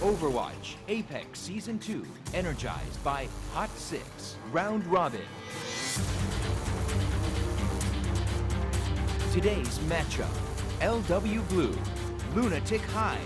Overwatch Apex Season 2, energized by Hot 6 Round Robin. Today's matchup, LW Blue, Lunatic-Hai.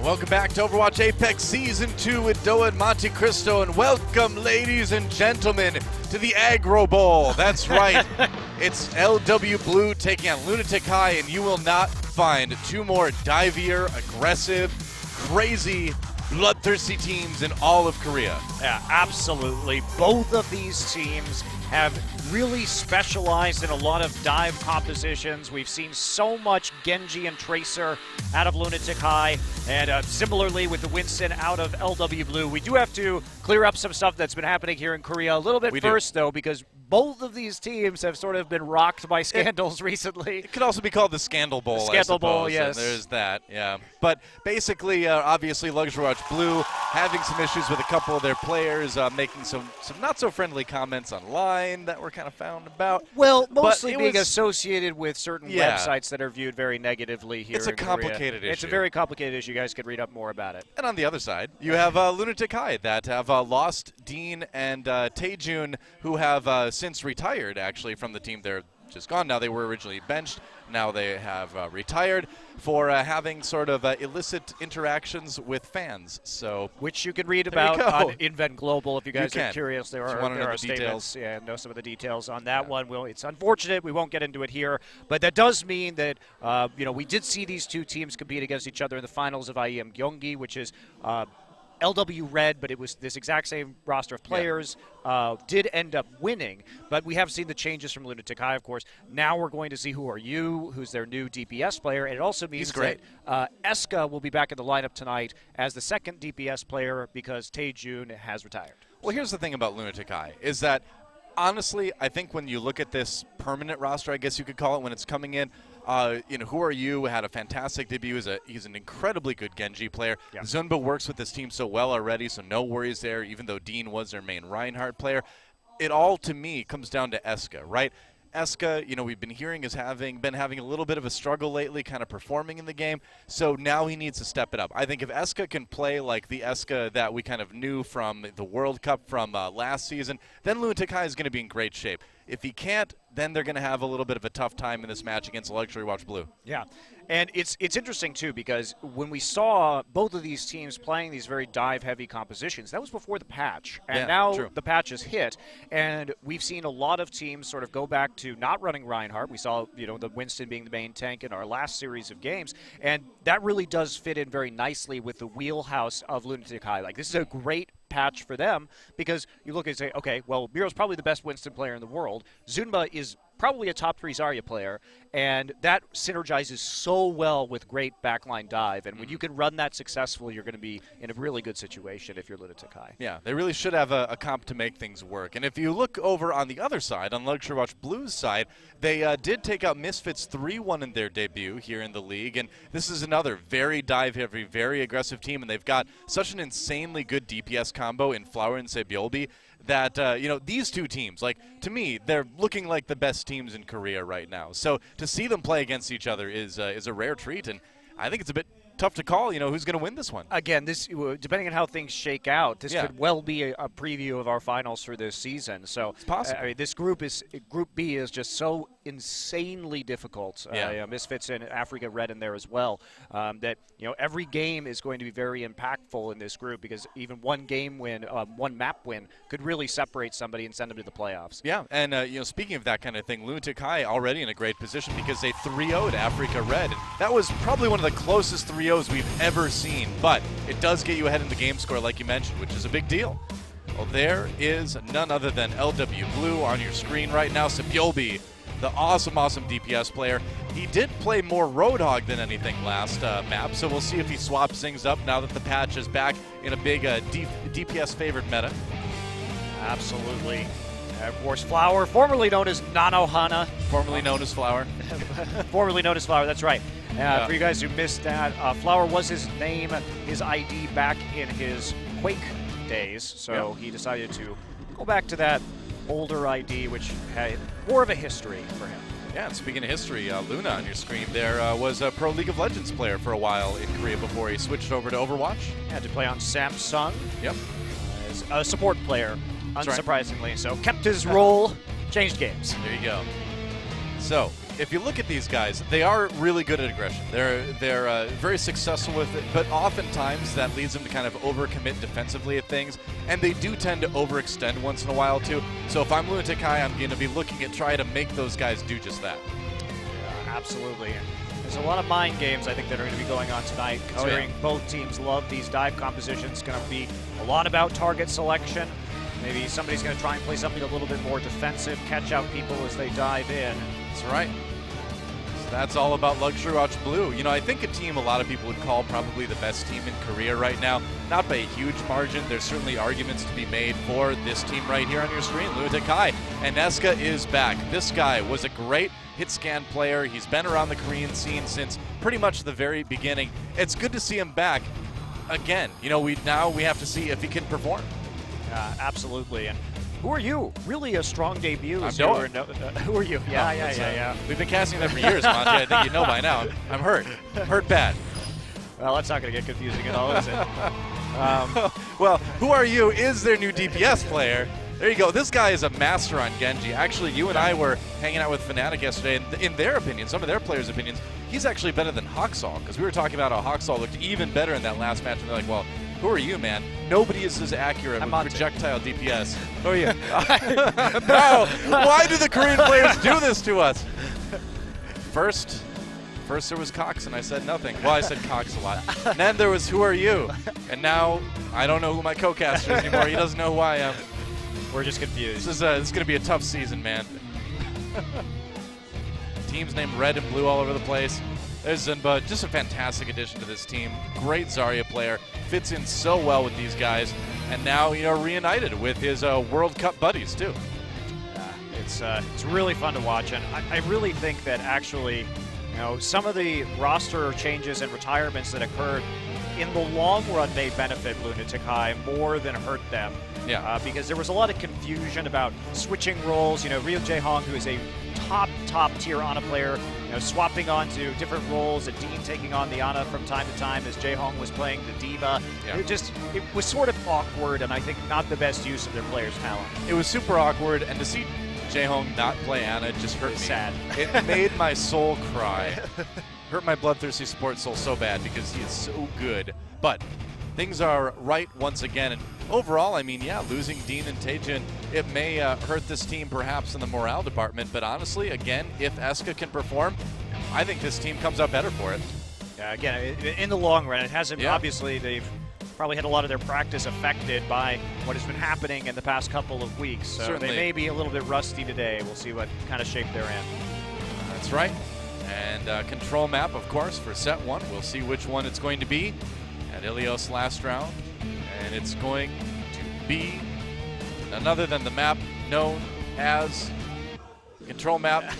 Welcome back to Overwatch Apex Season 2 with Doa and Monte Cristo, and welcome, ladies and gentlemen, to the Aggro Bowl. That's right. It's LW Blue taking on Lunatic-Hai, and you will not find two more divier, aggressive, crazy, bloodthirsty teams in all of Korea. Yeah, absolutely. Both of these teams have really specialized in a lot of dive compositions. We've seen so much Genji and Tracer out of Lunatic-Hai, and similarly with the Winston out of LW Blue. We do have to clear up some stuff that's been happening here in Korea a little bit first, though, because both of these teams have sort of been rocked by scandals recently. It could also be called the Scandal Bowl, Scandal Bowl, yes. And there's that, yeah. But basically, obviously, Luxury Watch Blue having some issues with a couple of their players, making some not-so-friendly comments online that were kind of found about. Well, mostly being associated with certain websites that are viewed very negatively here in Korea. It's a complicated issue. It's a very complicated issue. You guys could read up more about it. And on the other side, you have Lunatic-Hai that have lost Dean and Taejun, who have since retired, actually, from the team. They're just gone now. They were originally benched. Now they have retired for having sort of illicit interactions with fans. So, which you can read about on Invent Global if you guys are curious. There are statements. Details. Yeah, know some of the details on that one. Well, it's unfortunate. We won't get into it here, but that does mean that we did see these two teams compete against each other in the finals of IEM Gyeonggi, which is LW Red, but it was this exact same roster of players, did end up winning. But we have seen the changes from Lunatic-Hai, of course. Now we're going to see who are you, who's their new DPS player. And it also means that Eska will be back in the lineup tonight as the second DPS player because Taejun has retired. Well, here's the thing about Lunatic-Hai is that, honestly, I think when you look at this permanent roster, I guess you could call it, when it's coming in, who are you? Had a fantastic debut. He's an incredibly good Genji player. Yeah. Zunba works with this team so well already, so no worries there, even though Dean was their main Reinhardt player. It all, to me, comes down to Eska, right? Eska, we've been hearing is been having a little bit of a struggle lately, kind of performing in the game. So now he needs to step it up. I think if Eska can play like the Eska that we kind of knew from the World Cup from last season, then Lunatic-Hai is going to be in great shape. If he can't, then they're going to have a little bit of a tough time in this match against Luxury Watch Blue. Yeah, and it's interesting, too, because when we saw both of these teams playing these very dive-heavy compositions, that was before the patch. And now the patch has hit, and we've seen a lot of teams sort of go back to not running Reinhardt. We saw, the Winston being the main tank in our last series of games, and that really does fit in very nicely with the wheelhouse of Lunatic-Hai. Like, this is a great patch for them because you look and say, okay, well, Miro's probably the best Winston player in the world. Zunba is probably a top 3 Zarya player, and that synergizes so well with great backline dive. And when you can run that successfully, you're going to be in a really good situation if you're Lunatic-Hai. Yeah, they really should have a comp to make things work. And if you look over on the other side, on Luxury Watch Blue's side, they did take out Misfits 3-1 in their debut here in the league. And this is another very dive-heavy, very aggressive team, and they've got such an insanely good DPS combo in Flower and Sebiolbi that, these two teams, like, to me, they're looking like the best teams in Korea right now. So to see them play against each other is a rare treat, and I think it's a bit tough to call, who's going to win this one. Again, this, depending on how things shake out, this could well be a preview of our finals for this season. So it's possible. This Group B is just so insanely difficult. Misfits and Africa Red in there as well. That every game is going to be very impactful in this group because even one game win, one map win could really separate somebody and send them to the playoffs. Yeah, and speaking of that kind of thing, Lunatic-Hai already in a great position because they 3-0'd Africa Red. And that was probably one of the closest 3-0s we've ever seen, but it does get you ahead in the game score, like you mentioned, which is a big deal. Well, there is none other than LW Blue on your screen right now. Sebiolbi the awesome DPS player. He did play more Roadhog than anything last map, so we'll see if he swaps things up now that the patch is back in a big DPS-favored meta. Absolutely. Of course, Flower, formerly known as Nanohana. Formerly known as Flower. Formerly known as Flower, that's right. For you guys who missed that, Flower was his name, his ID back in his Quake days, so he decided to go back to that older ID, which had more of a history for him. Yeah, and speaking of history, Luna on your screen there was a pro League of Legends player for a while in Korea before he switched over to Overwatch. Had to play on Samsung. Yep. As a support player, unsurprisingly. Right. So kept his role, changed games. There you go. So, if you look at these guys, they are really good at aggression. They're very successful with it, but oftentimes that leads them to kind of overcommit defensively at things, and they do tend to overextend once in a while too. So if I'm Lunatic-Hai, I'm going to be looking at trying to make those guys do just that. Yeah, absolutely. There's a lot of mind games, I think, that are going to be going on tonight, considering both teams love these dive compositions. It's going to be a lot about target selection. Maybe somebody's going to try and play something a little bit more defensive, catch out people as they dive in. That's right. So that's all about Luxury Watch Blue. You know, I think a team a lot of people would call probably the best team in Korea right now. Not by a huge margin. There's certainly arguments to be made for this team right here on your screen, Lunatic-Hai. And Eska is back. This guy was a great hit scan player. He's been around the Korean scene since pretty much the very beginning. It's good to see him back again. You know, we have to see if he can perform. Absolutely. And who are you? Really a strong debut. I'm Noah. Who are you? Yeah. We've been casting that for years, Monty. I think you know by now. I'm hurt. Hurt bad. Well, that's not going to get confusing at all, is it? Well, who are you is their new DPS player. There you go. This guy is a master on Genji. Actually, you and I were hanging out with Fnatic yesterday, and in their opinion, some of their players' opinions, he's actually better than Hawksall, because we were talking about how Hawksall looked even better in that last match, and they're like, well, who are you, man? Nobody is as accurate with projectile DPS. Who are you? No! Why do the Korean players do this to us? First there was Cox, and I said nothing. Well, I said Cox a lot. And then there was who are you? And now I don't know who my co-caster is anymore. He doesn't know who I am. We're just confused. This is going to be a tough season, man. Teams named Red and Blue all over the place. There's Zinba, just a fantastic addition to this team. Great Zarya player, fits in so well with these guys, and now reunited with his World Cup buddies too. It's really fun to watch, and I really think that actually, some of the roster changes and retirements that occurred in the long run may benefit Lunatic-Hai more than hurt them. Yeah. Because there was a lot of confusion about switching roles. Ryo Jae-hong, who is a top tier Ana player, swapping onto different roles, and Dean taking on the Ana from time to time as Jae-hong was playing the Diva. Yeah. It was sort of awkward, and I think not the best use of their players' talent. It was super awkward, and to see Jae-hong not play Ana just hurt me. Sad. It made my soul cry. Hurt my bloodthirsty sports soul so bad because he is so good. But things are right once again, and overall, I mean, losing Dean and Taejin, it may hurt this team perhaps in the morale department, but honestly, again, if Eska can perform, I think this team comes out better for it. Yeah, again, in the long run, it hasn't, obviously, they've probably had a lot of their practice affected by what has been happening in the past couple of weeks, so Certainly. They may be a little bit rusty today. We'll see what kind of shape they're in. That's right. And control map, of course, for set one. We'll see which one it's going to be at Ilios last round. And it's going to be none other than the map known as control map,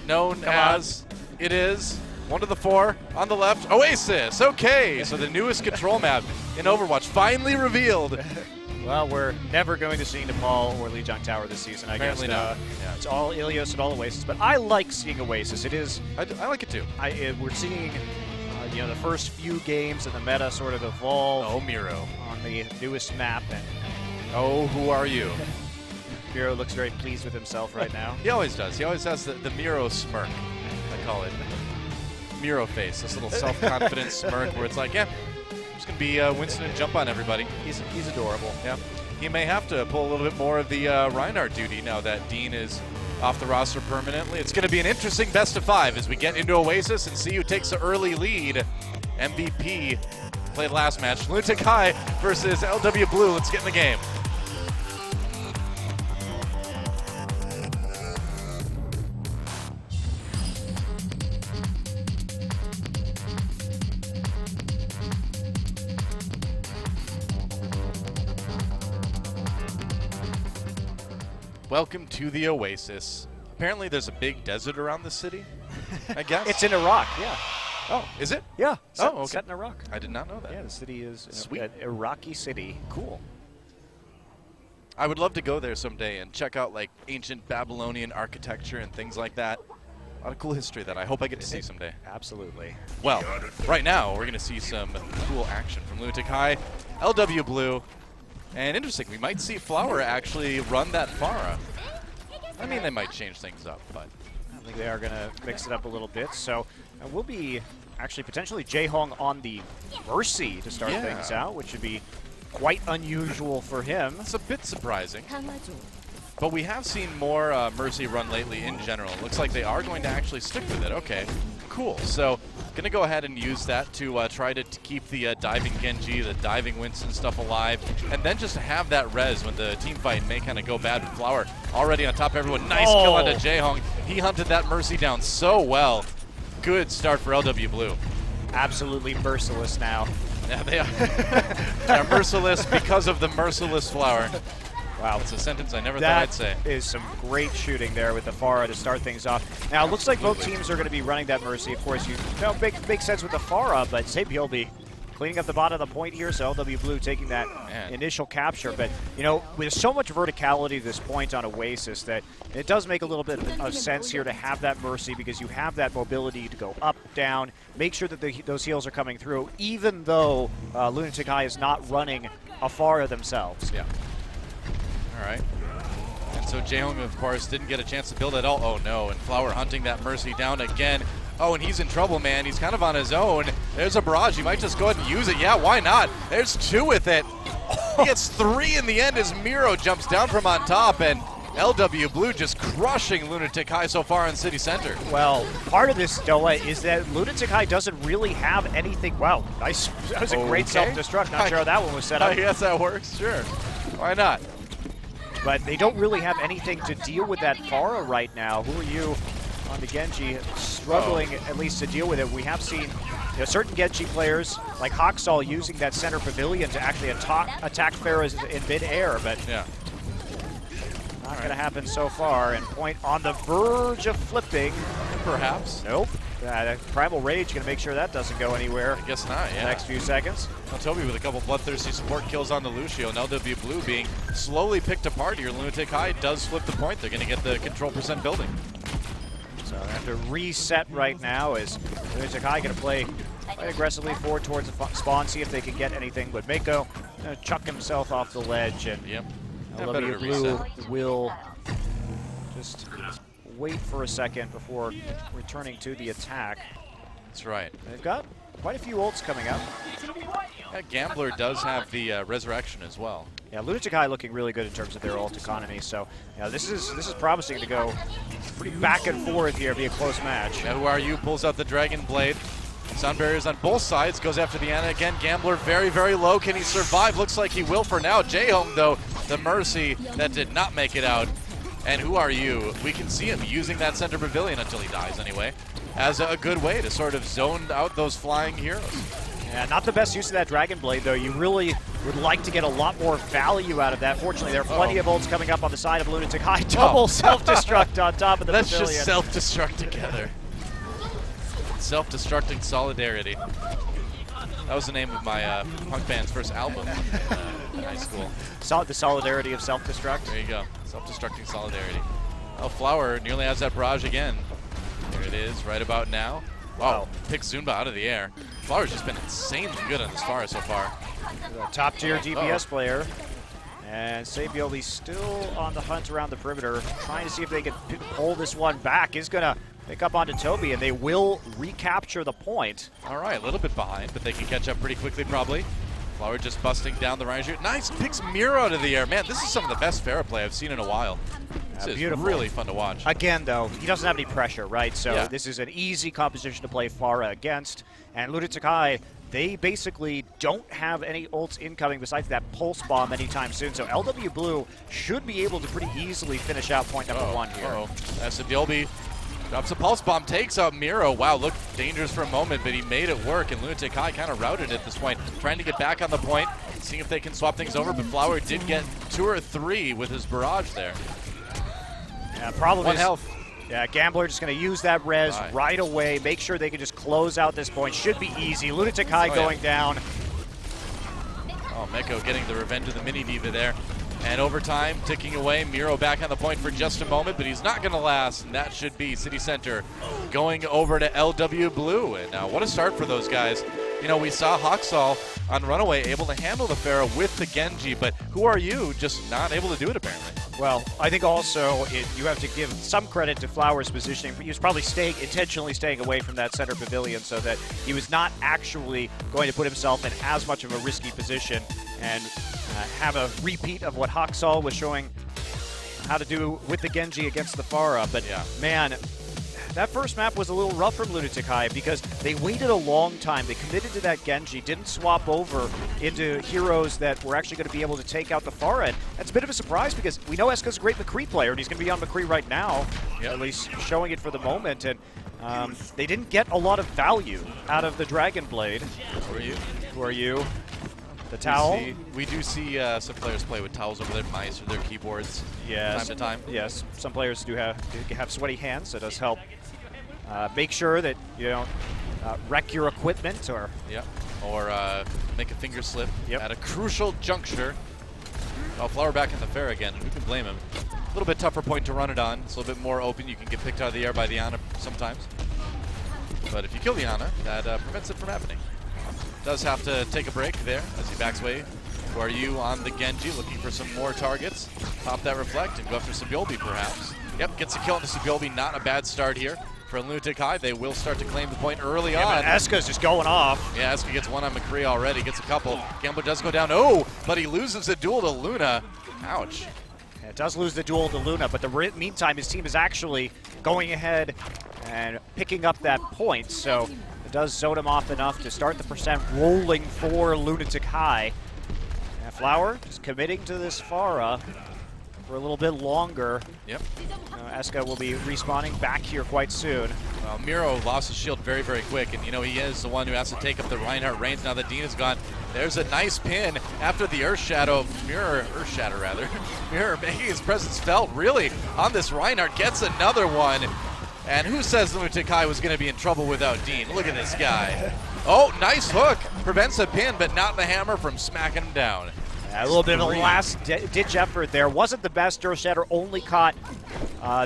known as it is 1 to the 4 on the left, Oasis. Okay, so the newest control map in Overwatch finally revealed. Well, we're never going to see Nepal or Lijiang Tower this season, I Apparently guess. not. It's all Ilios and all Oasis, but I like seeing Oasis. It is. I like it too. We're seeing, the first few games of the meta sort of evolve. Oh, Miro. On the newest map, and oh, who are you? Miro looks very pleased with himself right now. He always does. He always has the Miro smirk, I call it. Miro face, this little self-confident smirk where it's like, I'm just going to be Winston and jump on everybody. He's adorable. Yeah. He may have to pull a little bit more of the Reinhardt duty now that Dean is off the roster permanently. It's going to be an interesting best of 5 as we get into Oasis and see who takes the early lead. MVP played last match. Lunatic-Hai versus LW Blue. Let's get in the game. Welcome to the Oasis. Apparently there's a big desert around the city, I guess. It's in Iraq, yeah. Oh, is it? Yeah. Okay. Set in Iraq. I did not know that. Yeah, the city is Sweet. an Iraqi city. Cool. I would love to go there someday and check out like ancient Babylonian architecture and things like that. A lot of cool history that I hope I get to see someday. Absolutely. Well, right now we're going to see some cool action from Lunatic-Hai, LW Blue, and interesting, we might see Flower actually run that Pharah. I mean, they might change things up, but I think they are going to mix it up a little bit. So we'll be actually potentially Jae-Hong on the Mercy to start things out, which would be quite unusual for him. It's a bit surprising. But we have seen more Mercy run lately in general. Looks like they are going to actually stick with it. Okay, cool. So going to go ahead and use that to try to keep the diving Genji, the diving Winston stuff alive, and then just have that res when the team fight may kind of go bad with Flower already on top of everyone. Nice kill onto Jae-Hong. He hunted that Mercy down so well. Good start for LW Blue. Absolutely merciless now. Yeah, they are. They are merciless because of the merciless Flower. Wow. That's a sentence I never thought I'd say. That is some great shooting there with the Pharah to start things off. Now, it looks like both teams are going to be running that Mercy. Of course, you know, makes sense with the Pharah, but Sabiel will be cleaning up the bottom of the point here, so LW Blue taking that initial capture. But, you know, with so much verticality at this point on Oasis that it does make a little bit of sense here to have that Mercy because you have that mobility to go up, down, make sure that those heals are coming through, even though Lunatic-Hai is not running a Pharah themselves. Yeah. All right. And so Jae-Hong, of course, didn't get a chance to build at all. Oh, no. And Flower hunting that Mercy down again. Oh, and he's in trouble, man. He's kind of on his own. There's a barrage. He might just go ahead and use it. Yeah, why not? There's 2 with it. He gets 3 in the end as Miro jumps down from on top. And LW Blue just crushing Lunatic-Hai so far in City Center. Well, part of this, Noah, is that Lunatic-Hai doesn't really have anything. Wow, nice. That was a great self-destruct. Not sure how that one was set up. I guess that works. Sure. Why not? But they don't really have anything to deal with that Pharah right now. Who are you on the Genji struggling at least to deal with it? We have seen certain Genji players like Haksal using that center pavilion to actually attack Pharahs in mid-air, but not going to happen so far. And point on the verge of flipping. Perhaps. Nope. Primal Rage going to make sure that doesn't go anywhere. I guess not, yeah. The next few seconds. Well, Toby with a couple bloodthirsty support kills on the Lucio, and LW Blue being slowly picked apart here. Lunatic-Hai does flip the point. They're going to get the control percent building. So they have to reset right now as Lunatic-Hai going to play quite aggressively forward towards the spawn, see if they can get anything. But Mako chuck himself off the ledge, and LW Blue will just wait for a second before returning to the attack. That's right. They've got quite a few ults coming up. Yeah, Gambler does have the Resurrection as well. Yeah, Lunatic-Hai looking really good in terms of their ult economy. So, yeah, this is promising to go pretty back and forth here, be a close match. Yeah, Who Are You pulls out the Dragon Blade. Sound barriers on both sides, goes after the Ana again. Gambler very, very low. Can he survive? Looks like he will for now. Jae-Hong, though, the Mercy that did not make it out. And Who Are You? We can see him using that center pavilion until he dies anyway, as a good way to sort of zone out those flying heroes. Yeah, not the best use of that Dragon Blade, though. You really would like to get a lot more value out of that. Fortunately, there are plenty of ults coming up on the side of Lunatic-Hai. Double self-destruct on top of the Let's pavilion. just self-destruct together. Self-destructing solidarity. That was the name of my punk band's first album in high school. The solidarity of self-destruct. There you go. Self-destructing solidarity. Oh, Flower nearly has that barrage again. There it is, right about now. Wow, picks Zumba out of the air. Flower's just been insanely good on this Pharah so far. Top-tier DPS player. And Sabioli still on the hunt around the perimeter, trying to see if they can pull this one back. Is going to pick up onto Toby, and they will recapture the point. All right, a little bit behind, but they can catch up pretty quickly probably. Flower just busting down the Ryan shoot. Nice, picks Miro out of the air. Man, this is some of the best Pharah play I've seen in a while. This is really fun to watch. Again, though, he doesn't have any pressure, right? So this is an easy composition to play Pharah against. And Lunatic-Hai, they basically don't have any ults incoming besides that pulse bomb anytime soon. So LW Blue should be able to pretty easily finish out point number one here. Sabiolbi drops a pulse bomb, takes out Miro. Wow, looked dangerous for a moment, but he made it work, and Lunatic-Hai kind of routed at this point, trying to get back on the point, seeing if they can swap things over, but Flower did get 2 or 3 with his barrage there. Problem One is, health. yeah, Gambler just going to use that res right away, make sure they can just close out this point. Should be easy. Lunatic-Hai going down. Oh, Meko getting the revenge of the mini diva there. And overtime ticking away. Miro back on the point for just a moment, but he's not going to last. And that should be City Center going over to LW Blue. And what a start for those guys. You know, we saw Haksal on Runaway able to handle the Pharah with the Genji, but who are you just not able to do it apparently? Well, I think also you have to give some credit to Flower's positioning. He was probably intentionally staying away from that center pavilion so that he was not actually going to put himself in as much of a risky position and have a repeat of what Haksal was showing how to do with the Genji against the Pharah. But man, that first map was a little rough from Lunatic-Hai because they waited a long time. They committed to that Genji, didn't swap over into heroes that were actually going to be able to take out the Pharah. And that's a bit of a surprise because we know Eska's a great McCree player, and he's going to be on McCree right now, at least showing it for the moment. And they didn't get a lot of value out of the Dragon Blade. Who are you? The towel? We do see some players play with towels over their mice or their keyboards from time to time. Yes, some players do have sweaty hands, so it does help. Make sure that you don't wreck your equipment or make a finger slip at a crucial juncture. Oh, Flower back in the fair again. Who can blame him? A little bit tougher point to run it on. It's a little bit more open. You can get picked out of the air by the Ana sometimes. But if you kill the Ana, that prevents it from happening. Does have to take a break there as he backs away. Who are you on the Genji looking for some more targets? Pop that reflect and go after Sabiolbi perhaps. Yep, gets a kill on the Sabiolbi. Not a bad start here for Lunatic-Hai. They will start to claim the point early on. Eska's just going off. Yeah, Eska gets one on McCree already. Gets a couple. Gambler does go down. Oh, but he loses the duel to Luna. Ouch. Yeah, it does lose the duel to Luna, but the meantime, his team is actually going ahead and picking up that point. So it does zone him off enough to start the percent rolling for Lunatic-Hai. And Flower just committing to this Pharah for a little bit longer. Yep. Eska will be respawning back here quite soon. Well, Miro lost his shield very, very quick, and you know he is the one who has to take up the Reinhardt reins now that Dean is gone. There's a nice pin after the Earth Shatter rather. Mirror making his presence felt really on this Reinhardt, gets another one. And who says Lunatic-Hai was going to be in trouble without Dean? Look at this guy. Oh, nice hook. Prevents a pin, but not the hammer from smacking him down. A little bit of a last-ditch effort there. Wasn't the best. Earth Shatter only caught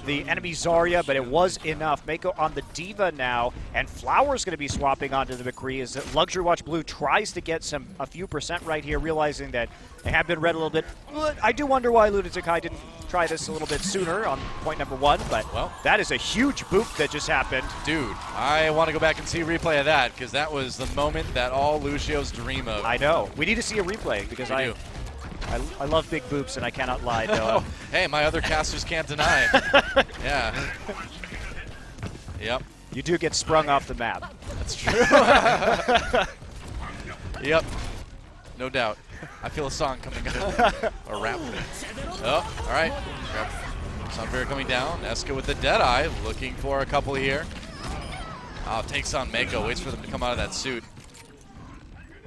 the enemy Zarya, but it was enough. Mako on the Diva now, and Flower's going to be swapping onto the McCree as Luxury Watch Blue tries to get a few percent right here, realizing that they have been read a little bit. I do wonder why Lunatic-Hai didn't try this a little bit sooner on point number one, but that is a huge boop that just happened. Dude, I want to go back and see a replay of that, because that was the moment that all Lucio's dream of. I know. We need to see a replay, because I love big boops, and I cannot lie, Noah. Hey, my other casters can't deny. Yeah. Yep. You do get sprung off the map. That's true. Yep. No doubt. I feel a song coming up. A rap. Oh, all right. Sunbear coming down. Eska with the Deadeye, looking for a couple here. Oh, takes on Mako, waits for them to come out of that suit.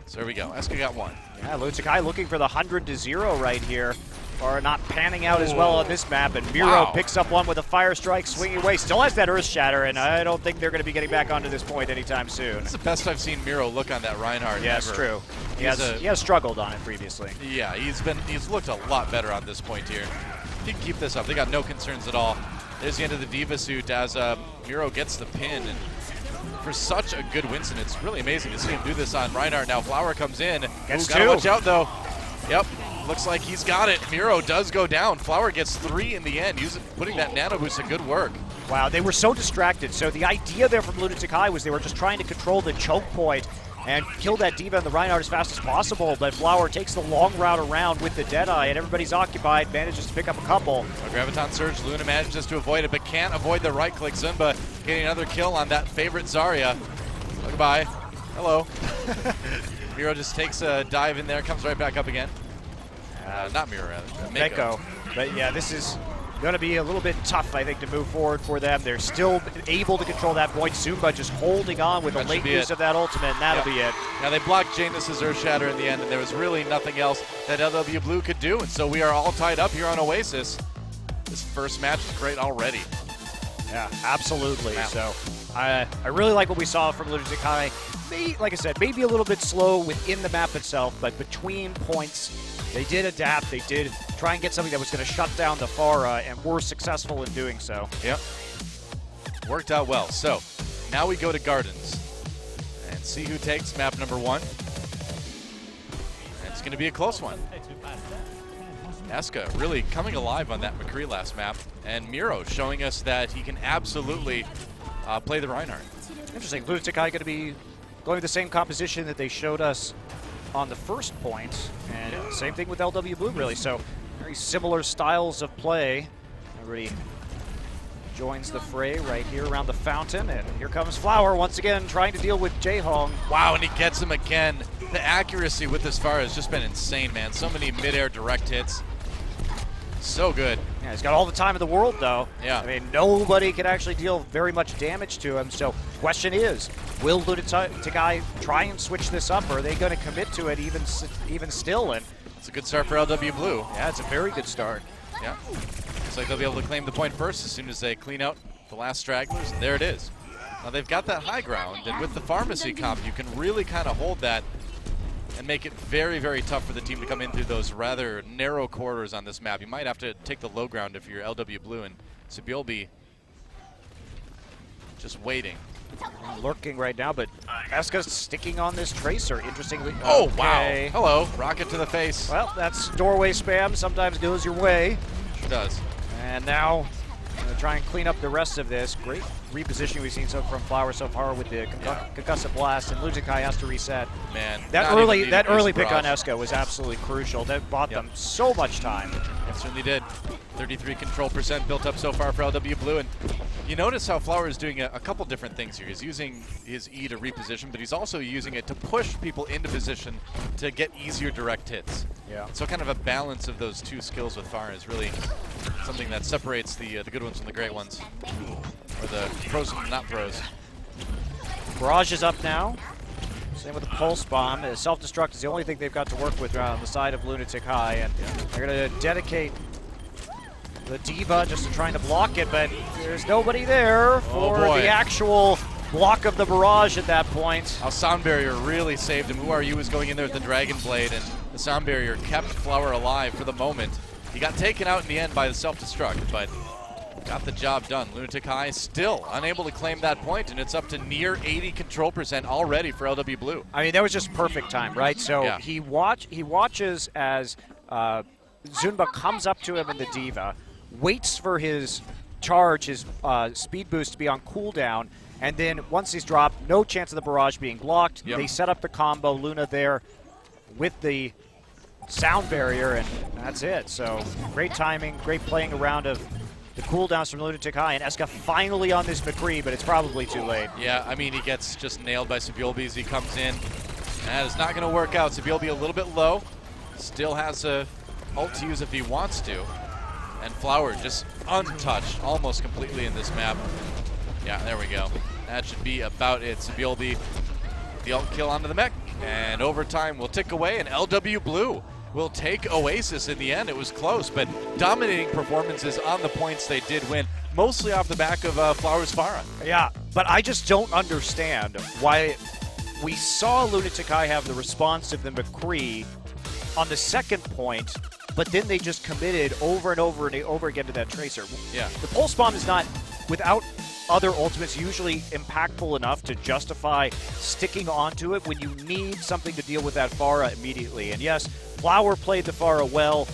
So there we go. Eska got one. Yeah, Lunatic-Hai looking for the 100-0 right here. Or not panning out as well on this map, and Miro picks up one with a Fire Strike, swinging away. Still has that Earth Shatter, and I don't think they're going to be getting back onto this point anytime soon. It's the best I've seen Miro look on that Reinhardt. Yeah, it's true. He has struggled on it previously. Yeah, he's looked a lot better on this point here. If he can keep this up, they got no concerns at all. There's the end of the Diva suit as Miro gets the pin. And for such a good Winston, it's really amazing to see him do this on Reinhardt. Now Flower comes in. Gotta watch out though. Yep. Looks like he's got it. Miro does go down. Flower gets 3 in the end, putting that nano boost to good work. Wow, they were so distracted. So the idea there from Lunatic-Hai was they were just trying to control the choke point and kill that Diva and the Reinhardt as fast as possible, but Flower takes the long route around with the Deadeye, and everybody's occupied, manages to pick up a couple. A Graviton Surge, Luna manages to avoid it, but can't avoid the right-click. Zumba getting another kill on that favorite Zarya. Goodbye. Hello. Miro just takes a dive in there, comes right back up again. Not Miro, rather. Mako. But yeah, this is going to be a little bit tough, I think, to move forward for them. They're still able to control that point. Zumba just holding on with the late use of that ultimate, and that'll be it. Now they blocked Janus's Earth Shatter in the end, and there was really nothing else that LW Blue could do, and so we are all tied up here on Oasis. This first match is great already. Yeah, absolutely. So I really like what we saw from Lunatic-Hai. Like I said, maybe a little bit slow within the map itself, but between points, they did adapt. They did try and get something that was going to shut down the Pharah, and were successful in doing so. Yep. Worked out well. So now we go to Gardens and see who takes map number 1. And it's going to be a close one. Eska really coming alive on that McCree last map, and Miro showing us that he can absolutely play the Reinhardt. Interesting. Lunatic-Hai going to be going with the same composition that they showed us on the first point, and same thing with LW Blue, really. So very similar styles of play. Everybody joins the fray right here around the fountain, and here comes Flower once again trying to deal with Jaehong. Wow, and he gets him again. The accuracy with this Pharah has just been insane, man. So many mid-air direct hits. So good. Yeah, he's got all the time in the world, though. Yeah. I mean, nobody can actually deal very much damage to him. So, question is, will Lunatic-Hai try and switch this up, or are they going to commit to it even still? And it's a good start for LW Blue. Yeah, it's a very good start. Yeah. Looks like they'll be able to claim the point first as soon as they clean out the last stragglers. And there it is. Now they've got that high ground, and with the pharmacy comp, you can really kind of hold that and make it very, very tough for the team to come in through those rather narrow corridors on this map. You might have to take the low ground if you're LW Blue, and Sabiolbi just waiting. Lurking right now, but Eska's sticking on this Tracer, interestingly. Oh, okay. Wow. Hello. Rocket to the face. Well, that's doorway spam. Sometimes goes your way. Sure does. And now, try and clean up the rest of this. Great repositioning we've seen from Flower so far with the concussive blast, and Lunatic-Hai has to reset. Man, that early pick on Eska was absolutely crucial. That bought them so much time. It certainly did. 33 control percent built up so far for LW Blue, and you notice how Flower is doing a couple different things here. He's using his E to reposition, but he's also using it to push people into position to get easier direct hits. Yeah. So kind of a balance of those two skills with Pharah is really something that separates the good ones from the great ones, or the pros from the not pros. Barrage is up now. Same with the Pulse Bomb. Self-destruct is the only thing they've got to work with on the side of Lunatic-Hai, and they're going to dedicate the D.Va just to trying to block it, but there's nobody there for the actual block of the barrage at that point. Our sound barrier really saved him. Who Are You was going in there with the Dragon Blade, and the sound barrier kept Flower alive for the moment. He got taken out in the end by the self-destruct, but got the job done. Lunatic-Hai still unable to claim that point, and it's up to near 80 control percent already for LW Blue. I mean, that was just perfect time, right? So he watches as Zunba comes up to him in the D.Va, waits for his charge, his speed boost to be on cooldown, and then once he's dropped, no chance of the barrage being blocked. Yep. They set up the combo, Luna there with the sound barrier, and that's it. So great timing, great playing around of the cooldowns from Lunatic-Hai, and Eska finally on this McCree, but it's probably too late. Yeah, I mean, he gets just nailed by Sabiolbi as he comes in. That is not going to work out. Sabiolbi a little bit low. Still has a ult to use if he wants to. And Flower just untouched almost completely in this map. Yeah, there we go. That should be about it. Sabiolbi, the ult kill onto the mech, and overtime will tick away, and LW Blue will take Oasis in the end. It was close, but dominating performances on the points they did win, mostly off the back of Flower's Pharah. Yeah, but I just don't understand why we saw Lunatic-Hai have the response of the McCree on the second point, but then they just committed over and over and over again to that Tracer. Yeah. The Pulse Bomb is not, without other ultimates, usually impactful enough to justify sticking onto it when you need something to deal with that Pharah immediately. And yes, Flower played the Pharah well,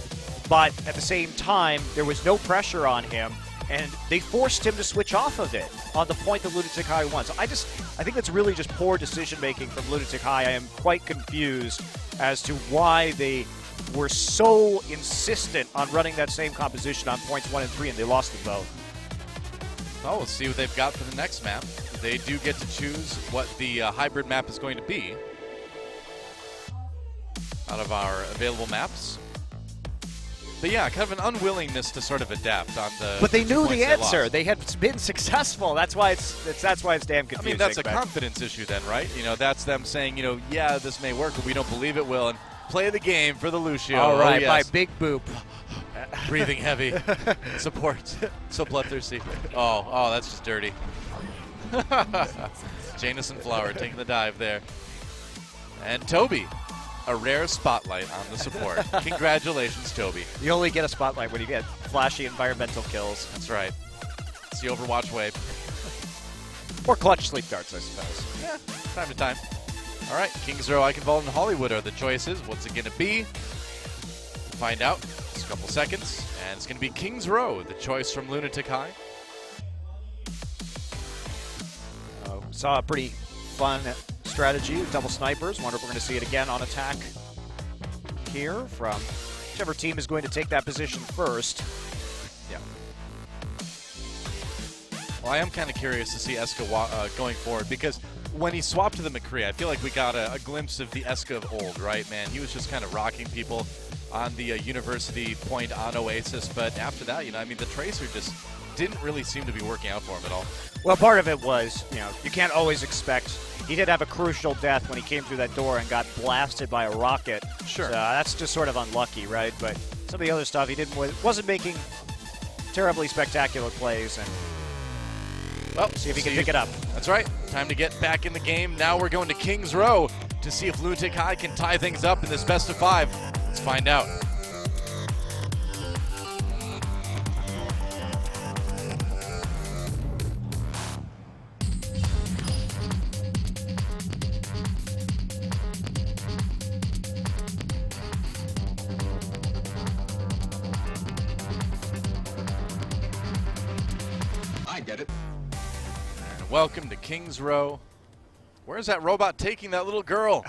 but at the same time, there was no pressure on him, and they forced him to switch off of it on the point that Lunatic-Hai won. So I think that's really just poor decision-making from Lunatic-Hai. I am quite confused as to why they were so insistent on running that same composition on points 1 and 3, and they lost them both. Well, we'll see what they've got for the next map. They do get to choose what the hybrid map is going to be out of our available maps. But yeah, kind of an unwillingness to sort of adapt on the. But they knew the answer. They they had been successful. That's why it's damn confusing. I mean, that's a confidence issue then, right? You know, that's them saying, you know, yeah, this may work, but we don't believe it will, and play the game for the Lucio. All right, yes. by Big Boop. breathing heavy. Support. So bloodthirsty. Oh, that's just dirty. Jameson Flower taking the dive there. And Toby, a rare spotlight on the support. Congratulations, Toby. You only get a spotlight when you get flashy environmental kills. That's right. It's the Overwatch way. Or clutch sleep darts, I suppose. Yeah, time to time. All right, Kings Row, Eichenwald, and Hollywood are the choices. What's it going to be? We'll find out in just a couple seconds. And it's going to be Kings Row, the choice from Lunatic-Hai. Saw a pretty fun strategy with double snipers. Wonder if we're going to see it again on attack here from whichever team is going to take that position first. Yeah. Well, I am kind of curious to see Eska going forward, because when he swapped to the McCree, I feel like we got a glimpse of the Eska of old, right, man? He was just kind of rocking people on the University point on Oasis, but after that, I mean, the Tracer just didn't really seem to be working out for him at all. Well, part of it was, you can't always expect. He did have a crucial death when he came through that door and got blasted by a rocket. Sure. So that's just sort of unlucky, right? But some of the other stuff, he wasn't making terribly spectacular plays. And well, see if he can pick it up. That's right. Time to get back in the game. Now we're going to Kings Row to see if Lunatic-Hai can tie things up in this best of 5. Let's find out. Welcome to Kings Row. Where's that robot taking that little girl?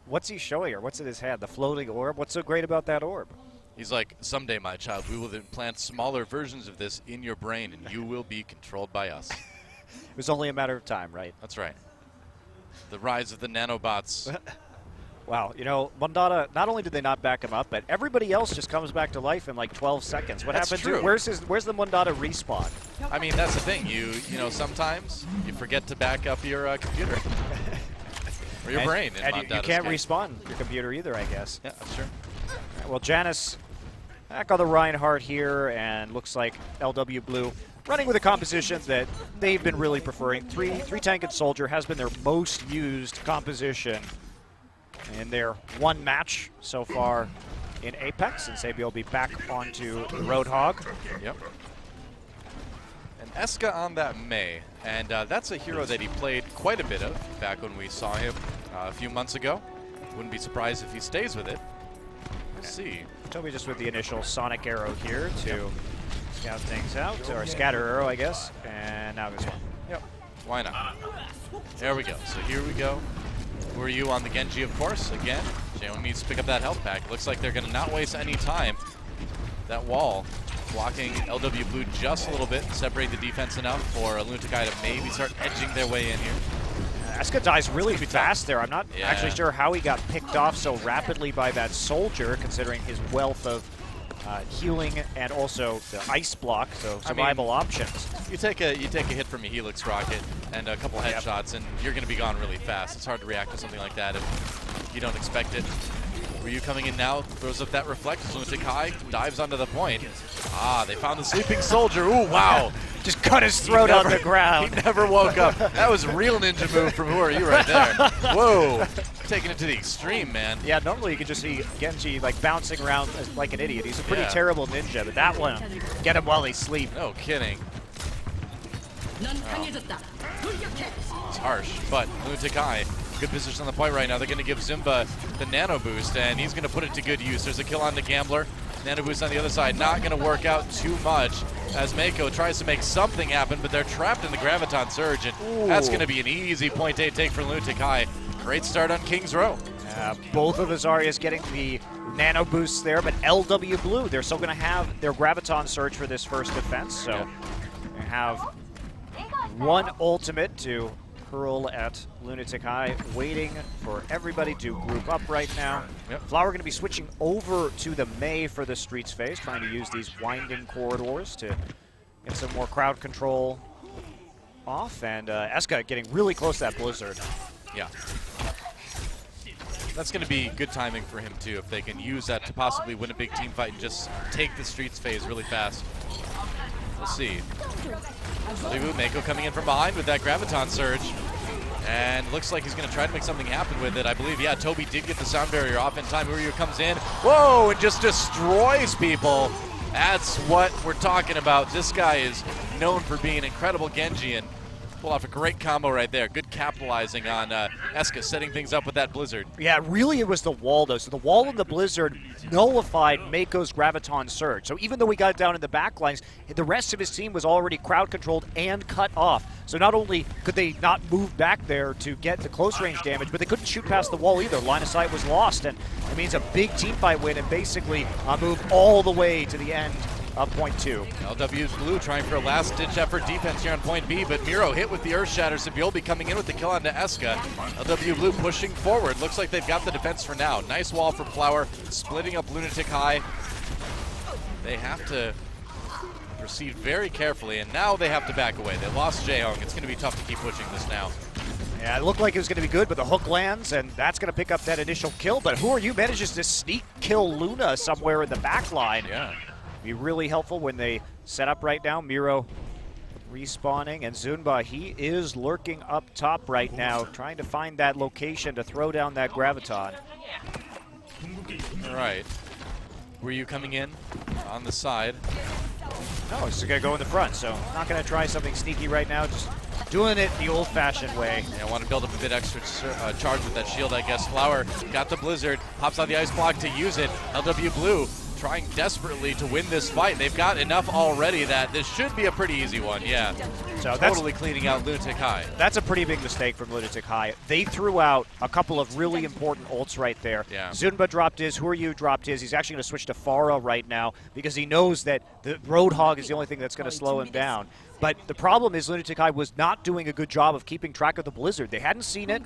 What's he showing her? What's in his hand? The floating orb? What's so great about that orb? He's like, someday, my child, we will implant smaller versions of this in your brain, and you will be controlled by us. It was only a matter of time, right? That's right. The rise of the nanobots. Wow, Mundada, not only did they not back him up, but everybody else just comes back to life in like 12 seconds. What That's happened true. Where's the Mundada respawn? I mean, that's the thing. Sometimes you forget to back up your computer. Or your brain. And you can't respawn your computer either, I guess. Yeah, that's true. Right, well, Janice back on the Reinhardt here, and looks like LW Blue running with a composition that they've been really preferring. Three tank and soldier has been their most used composition in their one match so far in Apex, and Sabi will be back onto the Roadhog. Yep. And Eska on that Mei, and that's a hero that he played quite a bit of back when we saw him a few months ago. Wouldn't be surprised if he stays with it. We'll see. Toby just with the initial Sonic Arrow here to scout things out, or Scatter Arrow, I guess, and now this one. Yep. Why not? There we go. So here we go. Who are you on the Genji, of course? Again, Jalen needs to pick up that health pack. Looks like they're going to not waste any time. That wall blocking LW Blue just a little bit, separate the defense enough for Lunatic-Hai to maybe start edging their way in here. Eska dies really fast there. I'm not actually sure how he got picked off so rapidly by that soldier, considering his wealth of healing and also the ice block, so survival options. You take a hit from a Helix rocket and a couple headshots, and you're going to be gone really fast. It's hard to react to something like that if you don't expect it. Were you coming in now? Throws up that reflect. Lunatic-Hai dives onto the point. Ah, they found the sleeping soldier. Ooh, wow. Just cut his throat on the ground. He never woke up. That was a real ninja move from Who Are You right there. Whoa. Taking it to the extreme, man. Yeah, normally you could just see Genji like bouncing around like an idiot. He's a pretty terrible ninja, but that one, get him while he sleeps. No kidding. Oh. It's harsh, but Lunatic-Hai, good position on the point right now. They're going to give Zimba the nano boost, and he's going to put it to good use. There's a kill on the Gambler. Nano boost on the other side, not going to work out too much as Mako tries to make something happen, but they're trapped in the Graviton Surge, and that's going to be an easy point A take for Lunatic-Hai. Great start on Kings Row. Both of the Zaryas getting the nano boosts there, but LW Blue, they're still going to have their Graviton Surge for this first defense, so they have one ultimate to hurl at Lunatic-Hai, waiting for everybody to group up right now. Flower going to be switching over to the Mei for the Streets phase, trying to use these winding corridors to get some more crowd control off, and Eska getting really close to that Blizzard. Yeah. That's going to be good timing for him, too, if they can use that to possibly win a big team fight and just take the Streets phase really fast. We'll see. Mako coming in from behind with that Graviton Surge. And looks like he's going to try to make something happen with it. I believe, yeah, Toby did get the sound barrier off in time. Uryu comes in. Whoa, and just destroys people. That's what we're talking about. This guy is known for being an incredible Genji, and pull off a great combo right there. Good capitalizing on Eska, setting things up with that Blizzard. Yeah, really it was the wall, though. So the wall and the Blizzard nullified Mako's Graviton Surge. So even though we got down in the backlines, the rest of his team was already crowd-controlled and cut off. So not only could they not move back there to get the close-range damage, but they couldn't shoot past the wall either. Line of sight was lost, and it means a big team fight win and basically move all the way to the end of point 2. LW's Blue trying for a last-ditch effort defense here on point B, but Miro hit with the Earth Shatter. Sabiolbi coming in with the kill onto Eska. LW Blue pushing forward. Looks like they've got the defense for now. Nice wall from Flower, splitting up Lunatic-Hai. They have to proceed very carefully, and now they have to back away. They lost Jaehong. It's going to be tough to keep pushing this now. Yeah, it looked like it was going to be good, but the hook lands, and that's going to pick up that initial kill. But Who manages to sneak kill Luna somewhere in the back line. Yeah. Be really helpful when they set up right now. Miro respawning, and Zunba, he is lurking up top right now, trying to find that location to throw down that Graviton. All right. Were you coming in on the side? No, he's going to go in the front, so not going to try something sneaky right now, just doing it the old-fashioned way. Yeah, I want to build up a bit extra charge with that shield, I guess. Flower got the Blizzard, hops on the ice block to use it. LW Blue trying desperately to win this fight. They've got enough already that this should be a pretty easy one, yeah. So totally cleaning out Lunatic-Hai. That's a pretty big mistake from Lunatic-Hai. They threw out a couple of really important ults right there. Yeah. Zunba dropped his, Who dropped his. He's actually going to switch to Pharah right now because he knows that the Roadhog is the only thing that's going to slow him down. But the problem is Lunatic-Hai was not doing a good job of keeping track of the Blizzard. They hadn't seen it,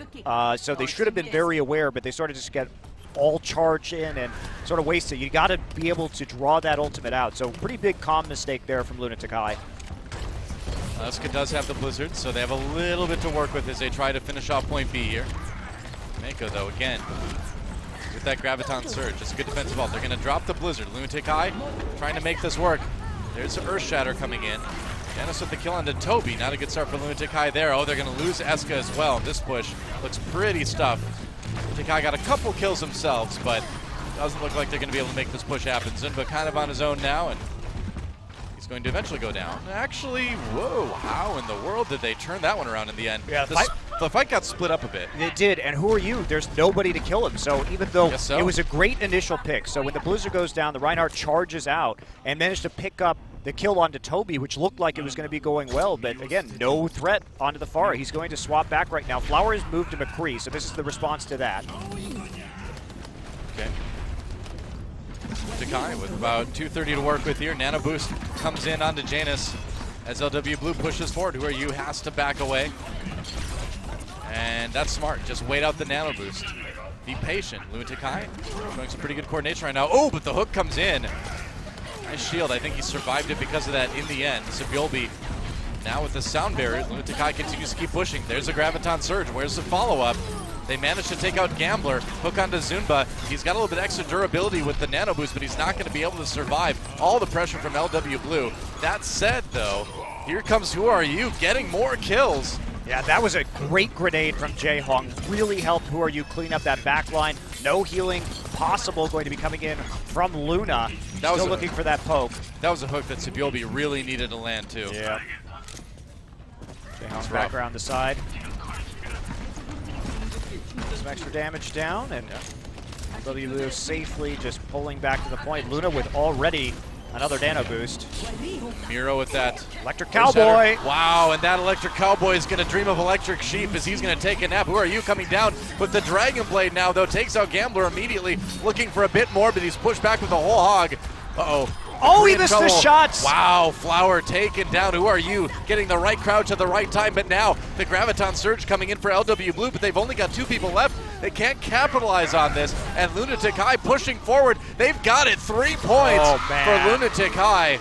so they should have been very aware, but they started to just get all charge in and sort of waste it. You got to be able to draw that ultimate out. So pretty big comm mistake there from Lunatic-Hai. Eska does have the Blizzard, so they have a little bit to work with as they try to finish off point B here. Mako, though, again, with that Graviton Surge. It's a good defensive ult. They're going to drop the Blizzard. Lunatic-Hai trying to make this work. There's Earth Shatter coming in. Dennis with the kill onto Toby. Not a good start for Lunatic-Hai there. Oh, they're going to lose Eska as well. This push looks pretty stuffed. Lunatic-Hai got a couple kills themselves, but doesn't look like they're going to be able to make this push happen. Zunba kind of on his own now, and he's going to eventually go down. Actually, whoa, how in the world did they turn that one around in the end? Yeah, the fight got split up a bit. It did, and there's nobody to kill him. So even though it was a great initial pick, so when the Blizzard goes down, the Reinhardt charges out and managed to pick up the kill onto Toby, which looked like it was going to be going well, but again, no threat onto the Pharah. He's going to swap back right now. Flower has moved to McCree, so this is the response to that. Okay. Lunatic-Hai with about 2:30 to work with here. Nano Boost comes in onto Janus as LW Blue pushes forward. Who has to back away. And that's smart. Just wait out the Nano Boost. Be patient. Lunatic-Hai showing some pretty good coordination right now. Oh, but the hook comes in. Nice shield. I think he survived it because of that in the end. Sabiolbi now with the sound barrier. Lunatic-Hai continues to keep pushing. There's a Graviton Surge. Where's the follow-up? They managed to take out Gambler. Hook onto Zunba. He's got a little bit extra durability with the Nano Boost, but he's not going to be able to survive all the pressure from LW Blue. That said, though, here comes Who getting more kills. Yeah, that was a great grenade from Jaehong. Really helped clean up that back line. No healing possible going to be coming in from Luna. Still looking for that poke. That was a hook that Sabiolbi really needed to land, too. Yeah. Jaehong's back around the side. Some extra damage down, and W safely just pulling back to the point. Luna with already another Nano Boost. Miro with that Electric Cowboy. Wow, and that Electric Cowboy is going to dream of Electric Sheep as he's going to take a nap. Who coming down with the Dragon Blade now, though? Takes out Gambler immediately, looking for a bit more, but he's pushed back with the whole hog. Uh-oh. Oh, he missed the shots. Wow, Flower taken down. Getting the right crouch at the right time, but now the Graviton Surge coming in for LW Blue, but they've only got 2 people left. They can't capitalize on this, and Lunatic-Hai pushing forward. They've got it. 3 points for Lunatic-Hai.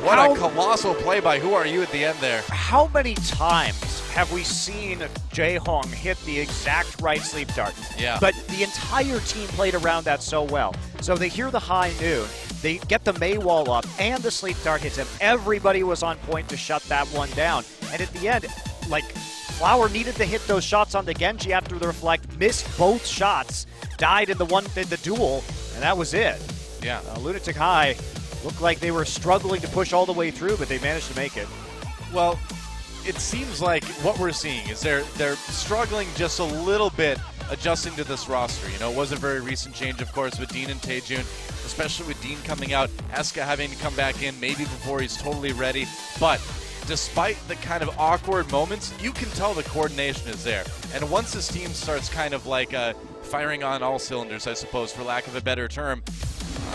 What a colossal play by at the end there. How many times have we seen Jae Hong hit the exact right sleep dart. Yeah. But the entire team played around that so well. So they hear the high noon. They get the May wall up, and the sleep dart hits him. Everybody was on point to shut that one down. And at the end, like, Flower needed to hit those shots on the Genji after the reflect, missed both shots, died in the duel, and that was it. Yeah. Lunatic-Hai looked like they were struggling to push all the way through, but they managed to make it. Well, it seems like what we're seeing is they're struggling just a little bit adjusting to this roster. You know, it was a very recent change, of course, with Dean and Taejun, especially with Dean coming out, Eska having to come back in maybe before he's totally ready. But despite the kind of awkward moments, you can tell the coordination is there. And once this team starts kind of like firing on all cylinders, I suppose, for lack of a better term,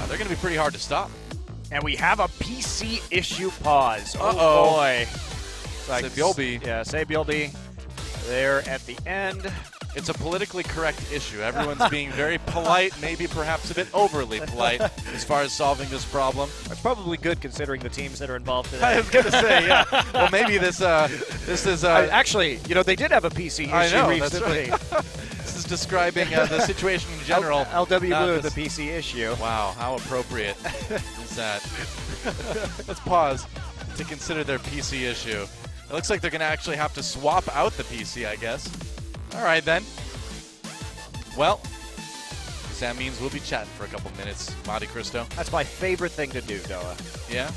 they're going to be pretty hard to stop. And we have a PC issue pause. Uh-oh. Oh, boy. Like, Sebyolbi. Yeah, Sebyolbi there at the end. It's a politically correct issue. Everyone's being very polite, maybe perhaps a bit overly polite as far as solving this problem. It's probably good considering the teams that are involved today. I was going to say, yeah. Well, maybe this is... actually, you know, they did have a PC issue I know, recently. That's right. This is describing the situation in general. LW Blue, the PC issue. Wow, how appropriate is that? Let's pause to consider their PC issue. It looks like they're going to actually have to swap out the PC, I guess. All right, then. Well, that means we'll be chatting for a couple minutes, Monte Cristo. That's my favorite thing to do, Noah. Yeah?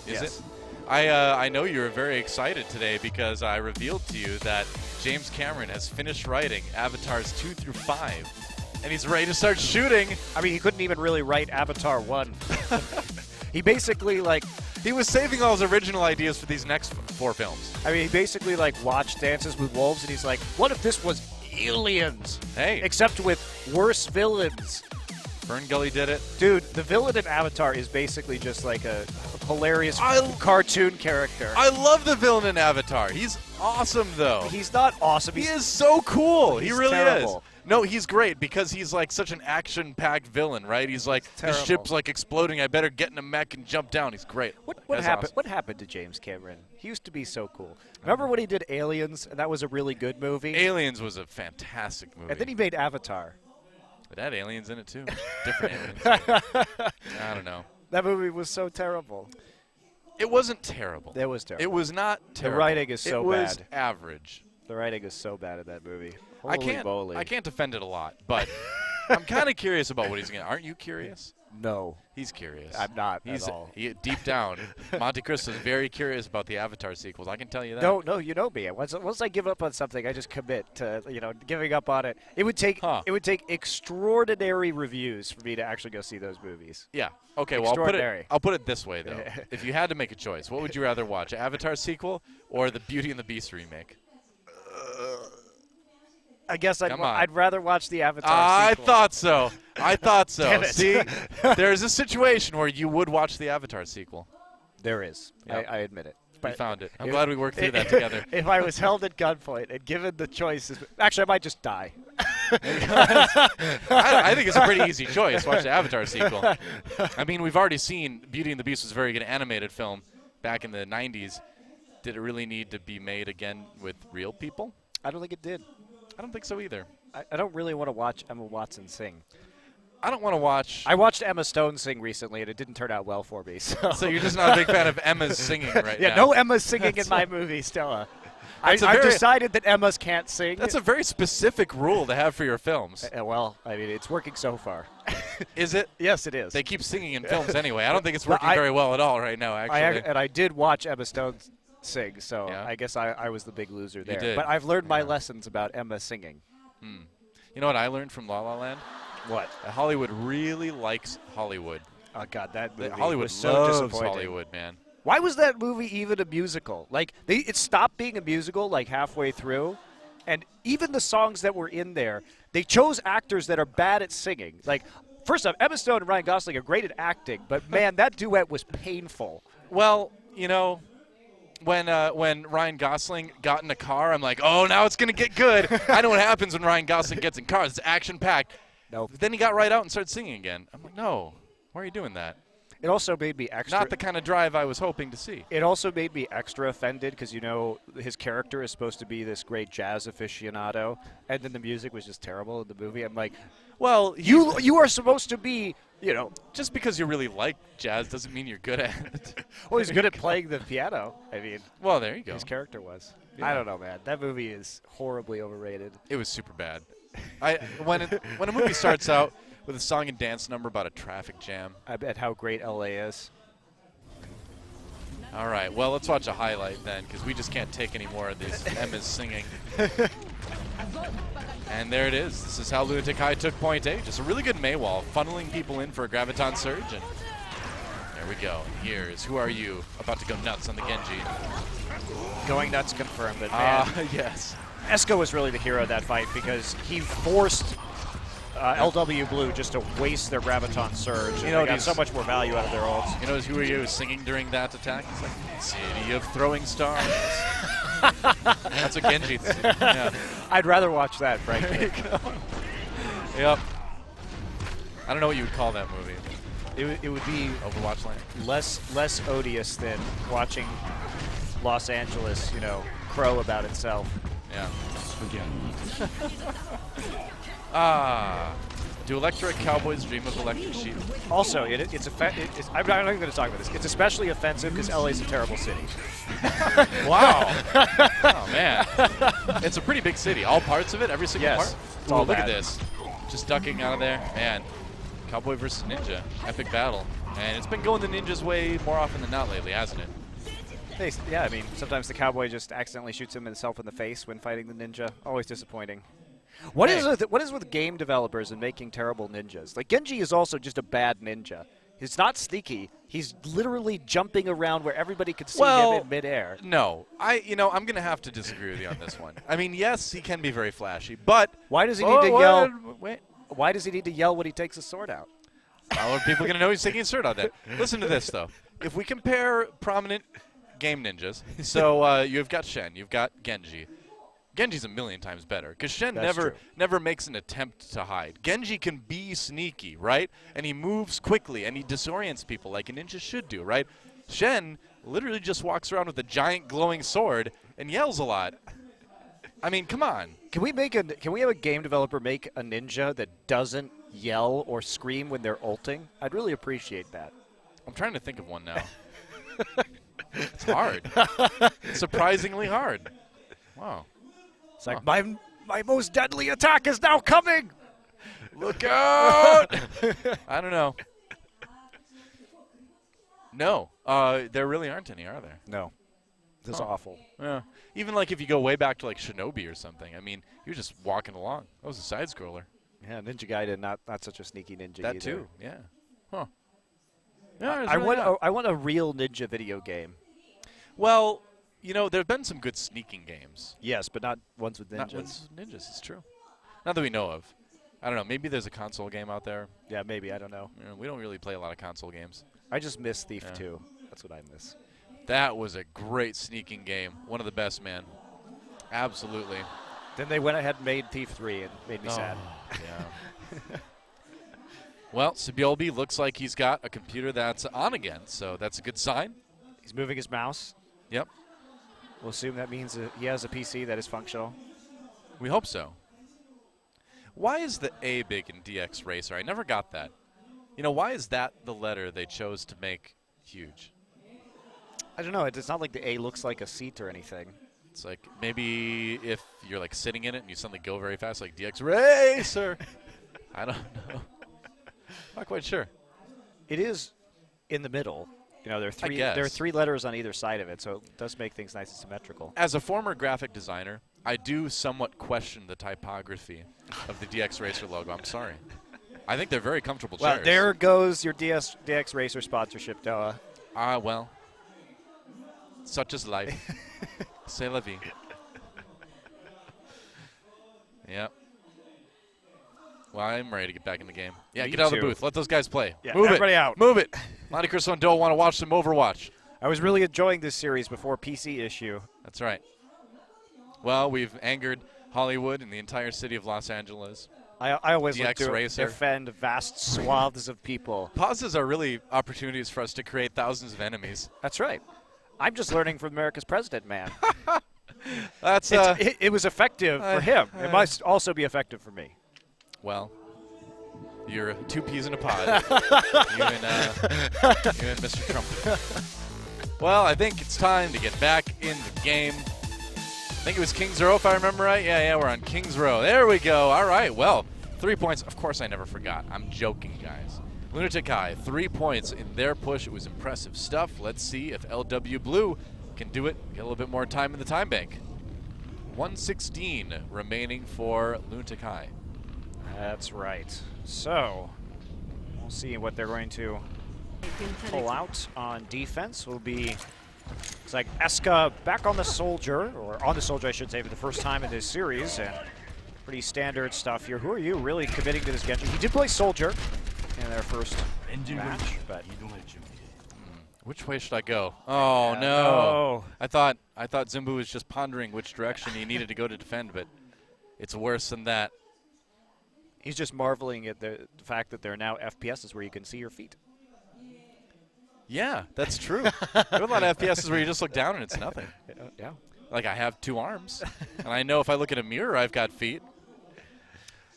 Yes. It? I know you were very excited today because I revealed to you that James Cameron has finished writing Avatars 2 through 5, and he's ready to start shooting. I mean, he couldn't even really write Avatar 1. He basically, like... He was saving all his original ideas for these next 4 films. I mean, he basically, like, watched Dances with Wolves, and he's like, what if this was Aliens? Hey. Except with worse villains. Fern Gully did it. Dude, the villain in Avatar is basically just like a hilarious cartoon character. I love the villain in Avatar. He's awesome, though. He's not awesome. He is so cool. He really terrible. is. No, he's great because he's like such an action-packed villain, right? He's like, the ship's like exploding. I better get in a mech and jump down. He's great. What happened? Awesome. What happened to James Cameron? He used to be so cool. Remember when he did Aliens? And that was a really good movie. Aliens was a fantastic movie. And then he made Avatar. It had aliens in it too. Different aliens. I don't know. That movie was so terrible. It wasn't terrible. It was terrible. It was not terrible. The writing is so bad. It was average. The writing is so bad in that movie. I can't defend it a lot, but I'm kind of curious about what he's going to. Aren't you curious? No. He's curious. I'm not at all. Deep down, Monte Cristo is very curious about the Avatar sequels. I can tell you that. No, you know me. Once I give up on something, I just commit to giving up on it. It would take extraordinary reviews for me to actually go see those movies. Yeah. Okay. Well, I'll put it this way though. If you had to make a choice, what would you rather watch? Avatar sequel or the Beauty and the Beast remake? I guess I'd rather watch the Avatar sequel. I thought so. Damn it. See, there's a situation where you would watch the Avatar sequel. There is. Yep. I admit it. We found it. I'm glad we worked through that together. If I was held at gunpoint and given the choices, actually, I might just die. I think it's a pretty easy choice. Watch the Avatar sequel. I mean, we've already seen Beauty and the Beast was a very good animated film back in the 90s. Did it really need to be made again with real people? I don't think it did. I don't think so either. I don't really want to watch Emma Watson sing. I don't want to watch. I watched Emma Stone sing recently, and it didn't turn out well for me. So you're just not a big fan of Emma's singing right now. Yeah, no Emma's singing in my movie, Stella. I've decided that Emmas can't sing. That's a very specific rule to have for your films. Well, I mean, it's working so far. Is it? Yes, it is. They keep singing in films anyway. I don't think it's working very well at all right now, actually. And I did watch Emma Stone sing, so yeah. I guess I was the big loser there. You did. But I've learned my lessons about Emma singing. You know what I learned from La La Land? What? Hollywood really likes Hollywood. Oh, God, that movie Hollywood was so loves disappointing. Hollywood, man. Why was that movie even a musical? Like, it stopped being a musical, like, halfway through. And even the songs that were in there, they chose actors that are bad at singing. Like, first off, Emma Stone and Ryan Gosling are great at acting, but, man, that duet was painful. Well, you know, when Ryan Gosling got in a car, I'm like, oh, now it's going to get good. I know what happens when Ryan Gosling gets in cars. It's action-packed. Nope. Then he got right out and started singing again. I'm like, no, why are you doing that? It also made me extra. Not the kind of drive I was hoping to see. It also made me extra offended because, his character is supposed to be this great jazz aficionado, and then the music was just terrible in the movie. I'm like, well, you are supposed to be, just because you really like jazz doesn't mean you're good at it. Well, he's good at playing the piano. I mean, well, there you go. His character was. Yeah. I don't know, man. That movie is horribly overrated. It was super bad. When a movie starts out with a song and dance number about a traffic jam. I bet how great LA is. All right, well, let's watch a highlight then, because we just can't take any more of this Emma's singing. And there it is. This is how Lunatic-Hai took point A. Just a really good Maywall, funneling people in for a Graviton Surge. And there we go. Here's Who Are You? About to go nuts on the Genji. Going nuts confirmed, but man. Yes. Esco was really the hero of that fight because he forced LW Blue just to waste their Graviton Surge. They got so much more value out of their ults. You know Who Are You singing during that attack? He's like, City of Throwing Stars. That's what Genji thinks. Yeah. I'd rather watch that, frankly. There you go. Yep. I don't know what you would call that movie. It would be Overwatch Land. less odious than watching Los Angeles, crow about itself. Yeah. Do electric cowboys dream of electric sheep? Also, I'm not even going to talk about this. It's especially offensive because LA's a terrible city. Wow. Oh, man. It's a pretty big city. All parts of it, every single part? It's all look at bad. this. Just ducking out of there. Man, Cowboy versus Ninja. Epic battle. And it's been going the Ninja's way more often than not lately, hasn't it? Yeah, I mean, sometimes the cowboy just accidentally shoots himself in the face when fighting the ninja. Always disappointing. What is with game developers and making terrible ninjas? Like, Genji is also just a bad ninja. He's not sneaky. He's literally jumping around where everybody could see him in midair. No. I'm going to have to disagree with you on this one. I mean, yes, he can be very flashy, but why does he need to yell? Why does he need to yell when he takes his sword out? How are people going to know he's taking his sword out there? Listen to this, though. If we compare prominent game ninjas, so you've got Shen, you've got Genji. Genji's a million times better because Shen never makes an attempt to hide. Genji can be sneaky, right? And he moves quickly and he disorients people like a ninja should do, right? Shen literally just walks around with a giant glowing sword and yells a lot. I mean, come on. Can we have a game developer make a ninja that doesn't yell or scream when they're ulting? I'd really appreciate that. I'm trying to think of one now. It's hard. It's surprisingly hard. Wow. It's like, my most deadly attack is now coming! Look out! I don't know. No. There really aren't any, are there? No. This is awful. Yeah. Even like if you go way back to like Shinobi or something, I mean, you're just walking along. That was a side scroller. Yeah, Ninja Gaiden, not such a sneaky ninja that either. too, yeah. Huh. Yeah, I want a real ninja video game. Well, there have been some good sneaking games. Yes, but not ones with ninjas. Not with ninjas, it's true. Not that we know of. I don't know. Maybe there's a console game out there. Yeah, maybe. I don't know. We don't really play a lot of console games. I just miss Thief 2. That's what I miss. That was a great sneaking game. One of the best, man. Absolutely. Then they went ahead and made Thief 3 and made me sad. Yeah. Well, Sibiolbi looks like he's got a computer that's on again, so that's a good sign. He's moving his mouse. Yep. We'll assume that means that he has a PC that is functional. We hope so. Why is the A big in DX Racer? I never got that. Why is that the letter they chose to make huge? I don't know. It's not like the A looks like a seat or anything. It's like maybe if you're like sitting in it and you suddenly go very fast, like DX Racer. I don't know. Not quite sure. It is in the middle. There are three letters on either side of it, so it does make things nice and symmetrical. As a former graphic designer, I do somewhat question the typography of the DX Racer logo. I'm sorry. I think they're very comfortable chairs. Well, there goes your DX Racer sponsorship, Noah. Well, such is life. C'est la vie. Yep. Well, I'm ready to get back in the game. Yeah, get out of the booth. Let those guys play. Yeah, Move everybody out. Move it. Monte Cristo and Doe want to watch some Overwatch. I was really enjoying this series before PC issue. That's right. Well, we've angered Hollywood and the entire city of Los Angeles. I always like DX to Racer. defend vast swaths of people. Pauses are really opportunities for us to create thousands of enemies. That's right. I'm just learning from America's president, man. That's it was effective for him. It must also be effective for me. Well, you're 2 peas in a pod. you and Mr. Trump. Well, I think it's time to get back in the game. I think it was Kings Row, if I remember right. Yeah, we're on Kings Row. There we go. All right, well, 3 points. Of course, I never forgot. I'm joking, guys. Lunatic-Hai, 3 points in their push. It was impressive stuff. Let's see if LW Blue can do it. Get a little bit more time in the time bank. 1:16 remaining for Lunatic-Hai. That's right. So, we'll see what they're going to pull out on defense. Will be, it's like Eska back on the Soldier, or on the Soldier, I should say, for the first time in this series, and pretty standard stuff here. Who are you really committing to this Genji? He did play Soldier in their first match, but which way should I go? Oh no! I thought Zimbu was just pondering which direction he needed to go to defend, but it's worse than that. He's just marveling at the fact that there are now FPSs where you can see your feet. Yeah, that's true. There are a lot of FPSs where you just look down and it's nothing. Yeah. Like I have 2 arms, and I know if I look at a mirror, I've got feet.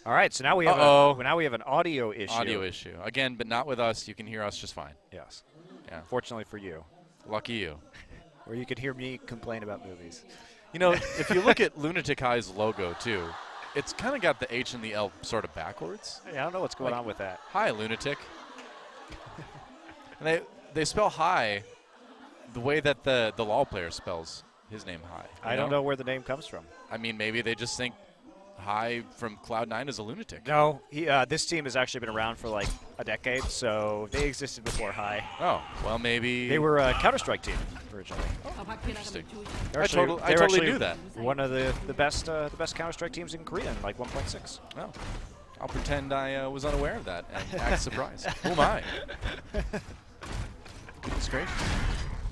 All right, so now we have an audio issue. Audio issue again, but not with us. You can hear us just fine. Yes. Yeah. Fortunately for you. Lucky you. Or you could hear me complain about movies. You know, if you look at Lunatic-Hai's logo too, it's kind of got the H and the L sort of backwards. Yeah, I don't know what's going on with that. Hi, Lunatic. And they spell Hai the way that the LoL player spells his name Hai. I don't know where the name comes from. I mean, maybe they just think Hai from Cloud9 is a lunatic. No, this team has actually been around for like a decade, so they existed before Hai. Oh, well, maybe they were a Counter-Strike team originally. Oh, interesting. I totally knew that. One of the best Counter-Strike teams in Korea, in like 1.6. Oh, I'll pretend I was unaware of that and act surprised. Who am I? Goodness gracious.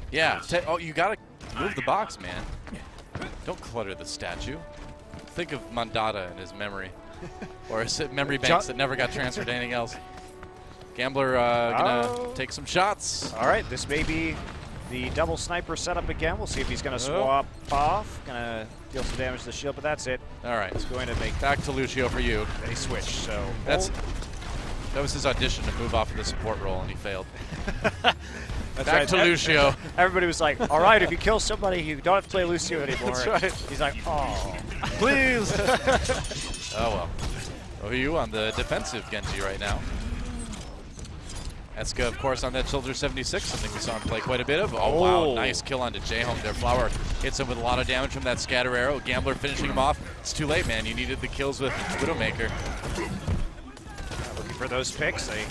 Yeah. You gotta move the box, man. Don't clutter the statue. Think of Mandata and his memory, or his memory banks that never got transferred to anything else. Gambler gonna take some shots. All right, this may be the double sniper setup again. We'll see if he's gonna swap off. Gonna deal some damage to the shield, but that's it. All right, he's going to make back to Lucio for you. They switch. So that was his audition to move off of the support role, and he failed. That's back to Lucio. Everybody was like, all right, if you kill somebody, you don't have to play Lucio anymore. That's right. He's like, oh. Please. Oh, well. Over you on the defensive Genji right now. Eska, of course, on that Soldier 76, something we saw him play quite a bit of. Oh, wow, nice kill onto J-Home there. Flower hits him with a lot of damage from that scatter arrow. Gambler finishing him off. It's too late, man. You needed the kills with Widowmaker. Looking for those picks. They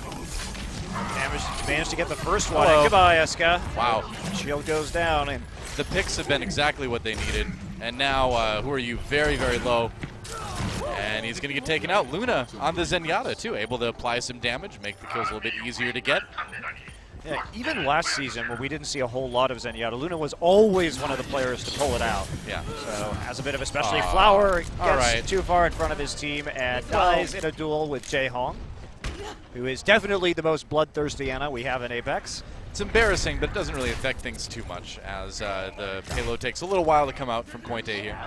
managed to get the first one. Goodbye, Eska. Wow. Shield goes down. And the picks have been exactly what they needed. And now, who are you? Very, very low. And he's going to get taken out. Luna on the Zenyatta, too, able to apply some damage, make the kills a little bit easier to get. Yeah, even last season, when we didn't see a whole lot of Zenyatta, Luna was always one of the players to pull it out. Yeah. So, has a bit of a specialty. Flower gets too far in front of his team and dies in a duel with Jae-Hong, who is definitely the most bloodthirsty Ana we have in Apex. It's embarrassing, but it doesn't really affect things too much, as the payload takes a little while to come out from point A here.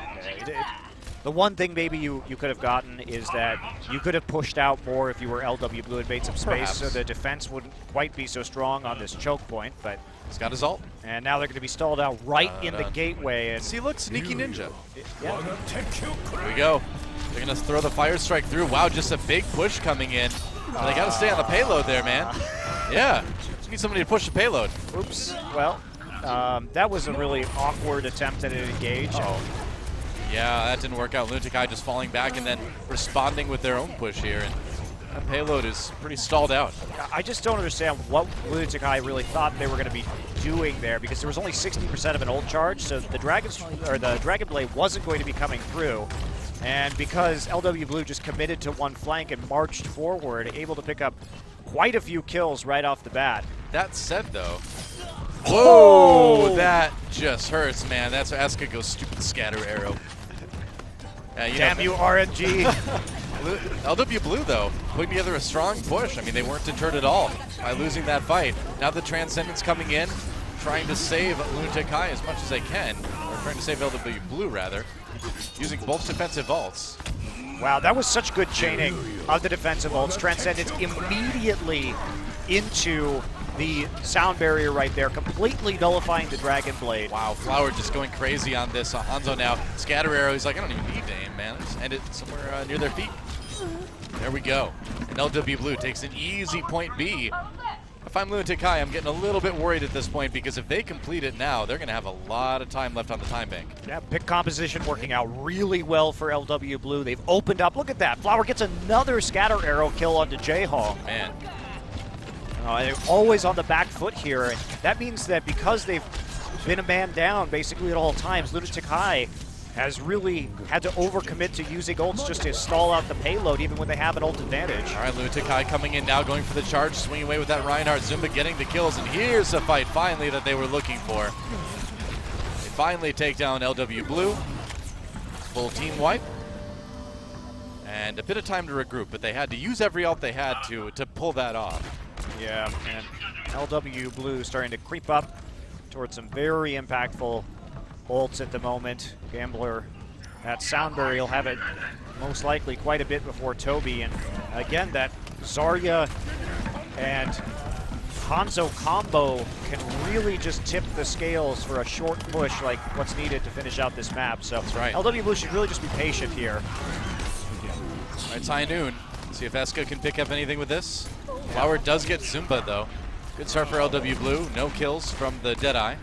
The one thing maybe you could have gotten is that you could have pushed out more if you were LW Blue and made some space, so the defense wouldn't quite be so strong on this choke point. But he's got his ult. And now they're going to be stalled out right in the gateway. And see, look, Sneaky Ninja. Yeah. Here we go. They're going to throw the Fire Strike through. Wow, just a big push coming in. They got to stay on the payload there, man. Yeah. You need somebody to push the payload. Oops. Well, that was a really awkward attempt at an engage. Yeah, that didn't work out. Lunatic-Hai just falling back and then responding with their own push here. And that payload is pretty stalled out. I just don't understand what Lunatic-Hai really thought they were going to be doing there, because there was only 60% of an ult charge, so the Dragon Blade wasn't going to be coming through. And because LW Blue just committed to one flank and marched forward, able to pick up quite a few kills right off the bat. That said, though, whoa, that just hurts, man. That's where Eska goes stupid scatter arrow. Damn you, RNG. LW Blue, though, putting together a strong push. I mean, they weren't deterred at all by losing that fight. Now the Transcendence coming in, trying to save Lunatic-Hai as much as they can, or trying to save LW Blue, rather, using both defensive ults. Wow, that was such good chaining of the defensive ults. Transcendence immediately into the sound barrier right there, completely nullifying the Dragon Blade. Wow, Flower just going crazy on this. Hanzo now, scatter arrow. He's like, I don't even need to aim, man. Just end it somewhere near their feet. There we go. And LW Blue takes an easy point B. If I'm Lunatic-Hai, I'm getting a little bit worried at this point, because if they complete it now, they're going to have a lot of time left on the time bank. Yeah, pick composition working out really well for LW Blue. They've opened up. Look at that. Flower gets another scatter arrow kill onto Jayhong. Man. They're always on the back foot here, and that means that because they've been a man down basically at all times, Lunatic-Hai has really had to overcommit to using ults just to stall out the payload, even when they have an ult advantage. All right, Lunatic-Hai coming in now, going for the charge, swinging away with that Reinhardt. Zumba getting the kills, and here's the fight finally that they were looking for. They finally take down LW Blue. Full team wipe. And a bit of time to regroup, but they had to use every ult they had to pull that off. Yeah, and LW Blue starting to creep up towards some very impactful ults at the moment. Gambler, that sound barrier, will have it most likely quite a bit before Toby. And again, that Zarya and Hanzo combo can really just tip the scales for a short push like what's needed to finish out this map. So that's right. LW Blue should really just be patient here. All right, it's high noon. See if Eska can pick up anything with this. Flower does get Zumba, though. Good start for LW Blue. No kills from the Deadeye.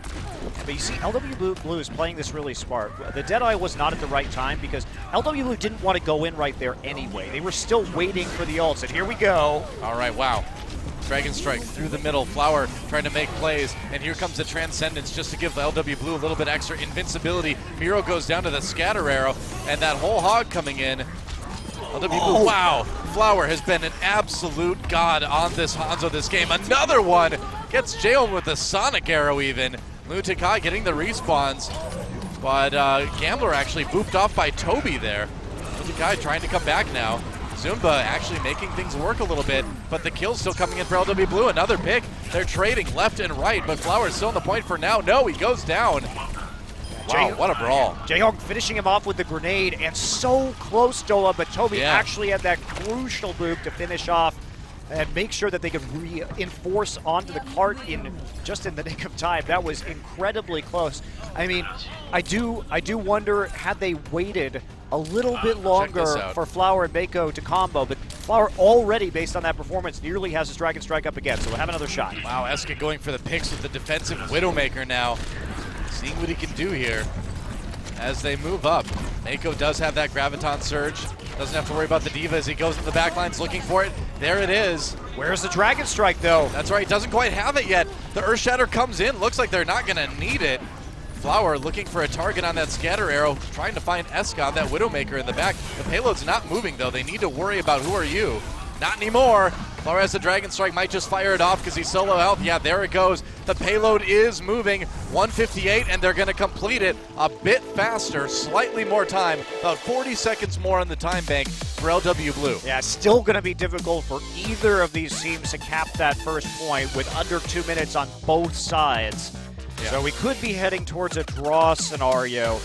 But you see, LW Blue is playing this really smart. The Deadeye was not at the right time because LW Blue didn't want to go in right there anyway. They were still waiting for the ults, and here we go. All right, wow. Dragon Strike through the middle. Flower trying to make plays, and here comes the Transcendence just to give LW Blue a little bit extra invincibility. Miro goes down to the scatter arrow, and that whole hog coming in. LW Blue, wow. Flower has been an absolute god on this Hanzo this game. Another one gets Jalen with the Sonic arrow even. Lunatic-Hai getting the respawns, but Gambler actually booped off by Toby there. Lunatic-Hai trying to come back now. Zumba actually making things work a little bit, but the kill's still coming in for LW Blue. Another pick. They're trading left and right, but Flower's still on the point for now. No, he goes down. Wow, what a brawl. Jayhong finishing him off with the grenade, and so close, Dola, but Toby actually had that crucial boop to finish off and make sure that they could reinforce onto the cart just in the nick of time. That was incredibly close. I mean, I do wonder, had they waited a little bit longer for Flower and Mako to combo, but Flower already, based on that performance, nearly has his Dragon Strike up again, so we'll have another shot. Wow, Eska going for the picks with the defensive Widowmaker now. Seeing what he can do here as they move up. Mako does have that Graviton Surge. Doesn't have to worry about the Diva as he goes in the backlines looking for it. There it is. Where's the Dragon Strike, though? That's right, doesn't quite have it yet. The Earth Shatter comes in. Looks like they're not going to need it. Flower looking for a target on that scatter arrow, trying to find Eska on that Widowmaker in the back. The payload's not moving, though. They need to worry about who are you. Not anymore. Flower has the Dragon Strike, might just fire it off because he's solo health. Yeah, there it goes. The payload is moving. 158, and they're going to complete it a bit faster, slightly more time, about 40 seconds more on the time bank for LW Blue. Yeah, still going to be difficult for either of these teams to cap that first point with under 2 minutes on both sides. Yeah. So we could be heading towards a draw scenario.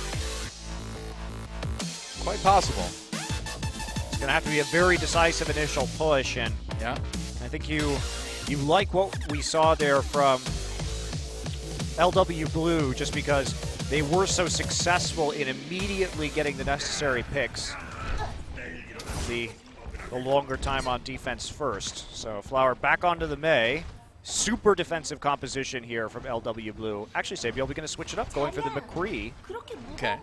Quite possible. It's going to have to be a very decisive initial push, and yeah, I think you like what we saw there from LW Blue, just because they were so successful in immediately getting the necessary picks. The longer time on defense first. So Flower back onto the Mei. Super defensive composition here from LW Blue. Actually, Sabiel, we're going to switch it up, going for the McCree. Okay.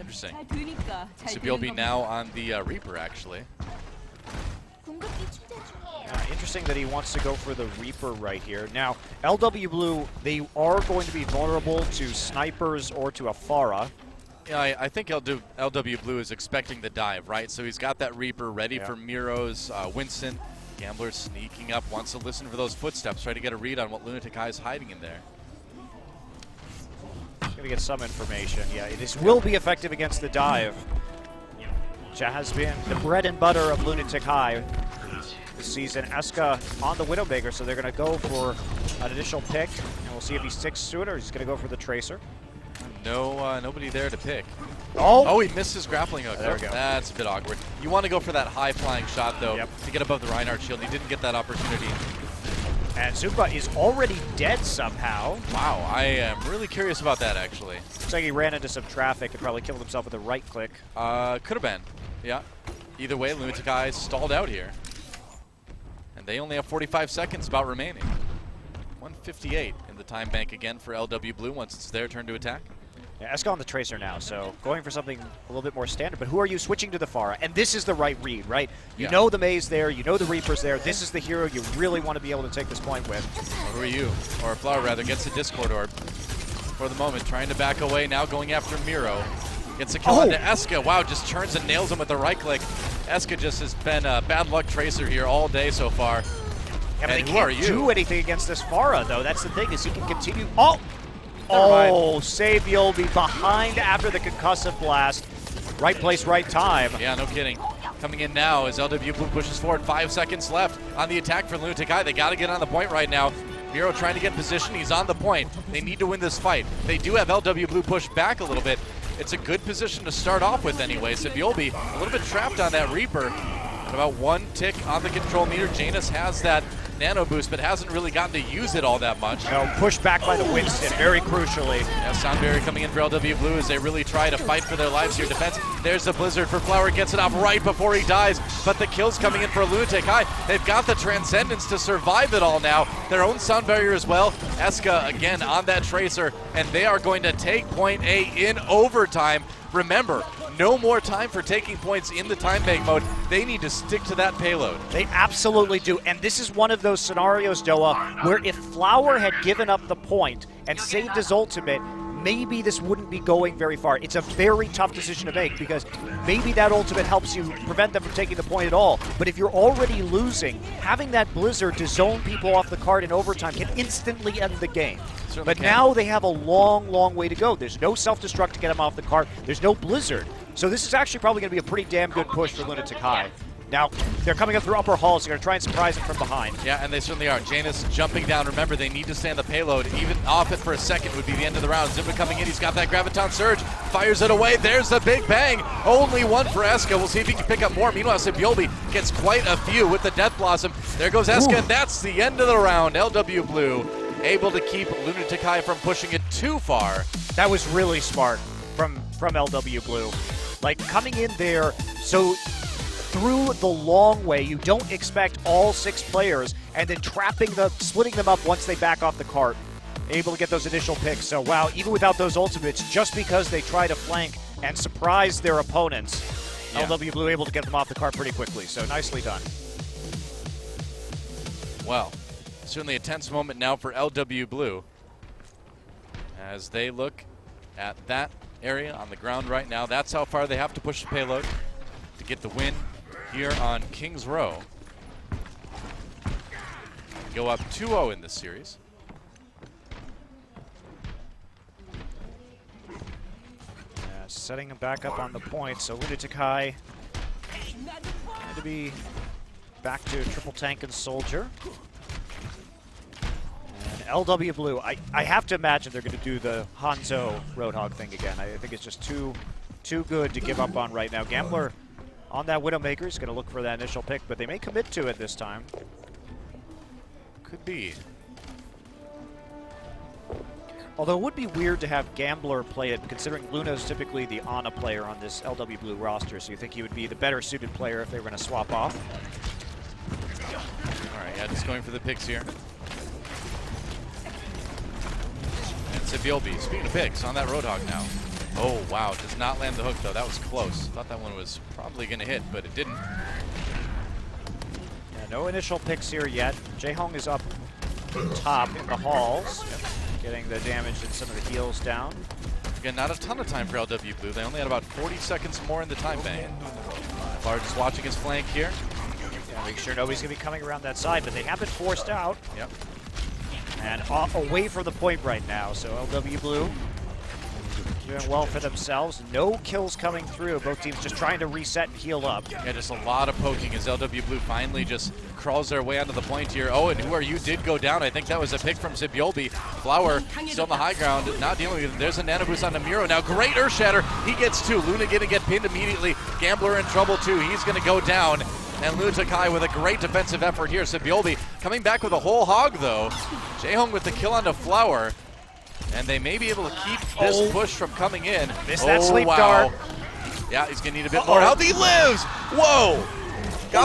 Interesting. Sabiel now on the Reaper, actually. Interesting that he wants to go for the Reaper right here. Now, LW Blue, they are going to be vulnerable to snipers or to a Pharah. Yeah, I think LW Blue is expecting the dive, right? So he's got that Reaper ready for Miro's Winston. Gambler sneaking up, wants to listen for those footsteps, try to get a read on what Lunatic-Hai is hiding in there. He's going to get some information. Yeah, this will be effective against the dive. which has been the bread and butter of Lunatic-Hai this season. Eska on the Widowmaker, so they're going to go for an initial pick, and we'll see if he sticks to it or he's going to go for the Tracer. No, nobody there to pick. Oh, he missed his grappling hook. There we go. That's a bit awkward. You want to go for that high-flying shot, though, to get above the Reinhardt shield. He didn't get that opportunity. And Zumba is already dead somehow. Wow, I am really curious about that, actually. Looks like he ran into some traffic and probably killed himself with a right click. Could have been, yeah. Either way, Lunatic-Hai stalled out here. And they only have 45 seconds about remaining. 158 in the time bank again for LW Blue once it's their turn to attack. Yeah, Eska on the Tracer now, so going for something a little bit more standard. But who are you switching to the Pharah? And this is the right read, right? You know the Mei's there, you know the Reaper's there. This is the hero you really want to be able to take this point with. Well, who are you? Or Flower, rather, gets the Discord Orb for the moment, trying to back away, now going after Miro. Gets a kill onto Eska. Wow, just turns and nails him with the right click. Eska just has been a bad luck Tracer here all day so far. Yeah, but they can't do anything against this Pharah, though. That's the thing, is he can continue. Save Yolby behind after the concussive blast. Right place, right time. Yeah, no kidding. Coming in now as LW Blue pushes forward. 5 seconds left on the attack for Lunatic-Hai. They got to get on the point right now. Miro trying to get position. He's on the point. They need to win this fight. They do have LW Blue pushed back a little bit. It's a good position to start off with anyway. So Yolby a little bit trapped on that Reaper. At about 1 tick on the control meter. Janus has that nano boost, but hasn't really gotten to use it all that much. No, pushed back by the Winston, very crucially. Yeah, Sound Barrier coming in for LW Blue as they really try to fight for their lives here. Defense, there's the Blizzard for Flower, gets it off right before he dies, but the kill's coming in for Lunatic-Hai. They've got the Transcendence to survive it all now. Their own Sound Barrier as well. Eska again on that Tracer, and they are going to take point A in overtime. Remember, no more time for taking points in the time bank mode. They need to stick to that payload. They absolutely do. And this is one of those scenarios, Doa, where if Flower had given up the point and saved his ultimate, maybe this wouldn't be going very far. It's a very tough decision to make because maybe that ultimate helps you prevent them from taking the point at all. But if you're already losing, having that Blizzard to zone people off the card in overtime can instantly end the game. But now they have a long, long way to go. There's no self-destruct to get them off the card. There's no Blizzard. So this is actually probably going to be a pretty damn good push for Lunatic-Hai. Now, they're coming up through upper halls. They're going to try and surprise him from behind. Yeah, and they certainly are. Janus jumping down. Remember, they need to stay on the payload. Even off it for a second would be the end of the round. Zimba coming in. He's got that Graviton Surge. Fires it away. There's the big bang. Only one for Eska. We'll see if he can pick up more. Meanwhile, Sibyolbi gets quite a few with the Death Blossom. There goes Eska, and that's the end of the round. LW Blue able to keep Lunatic-Hai from pushing it too far. That was really smart from LW Blue. Like, coming in there, so through the long way, you don't expect all 6 players, and then splitting them up once they back off the cart, able to get those initial picks. So wow, even without those ultimates, just because they try to flank and surprise their opponents, LW Blue able to get them off the cart pretty quickly. So nicely done. Well, certainly a tense moment now for LW Blue as they look at that area on the ground right now. That's how far they have to push the payload to get the win here on Kings Row. Go up 2-0 in this series. Setting him back up on the point, so Lunatic-Hai had to be back to triple tank and soldier. And LW Blue, I have to imagine they're going to do the Hanzo Roadhog thing again. I think it's just too good to give up on right now. Gambler on that Widowmaker is going to look for that initial pick, but they may commit to it this time. Could be. Although it would be weird to have Gambler play it, considering Luna's typically the Ana player on this LW Blue roster, so you think he would be the better suited player if they were going to swap off. All right, yeah, just going for the picks here. And Sibyolbi, speaking of picks, on that Roadhog now. Oh, wow, does not land the hook, though. That was close. Thought that one was probably going to hit, but it didn't. Yeah, no initial picks here yet. Jaehong is up top in the halls. Getting the damage and some of the heals down. Again, not a ton of time for LW Blue. They only had about 40 seconds more in the time bank. Large is watching his flank here. Yeah, make sure nobody's going to be coming around that side, but they have been forced out. Yep. And away from the point right now, so LW Blue doing well for themselves. No kills coming through. Both teams just trying to reset and heal up. Yeah, just a lot of poking as LW Blue finally just crawls their way onto the point here. Oh, and Who Are You did go down. I think that was a pick from Sibyolbi. Flower still on the high ground, not dealing with it. There's a nano boost on Namiro. Now, great Earth Shatter. He gets two. Luna gonna get pinned immediately. Gambler in trouble too. He's gonna go down. And Lunatic-Hai with a great defensive effort here. Sibyolbi coming back with a whole hog though. Jaehong with the kill onto Flower. And they may be able to keep this push from coming in. Missed that sleep dart. Yeah, he's going to need a bit more health. He lives! Whoa!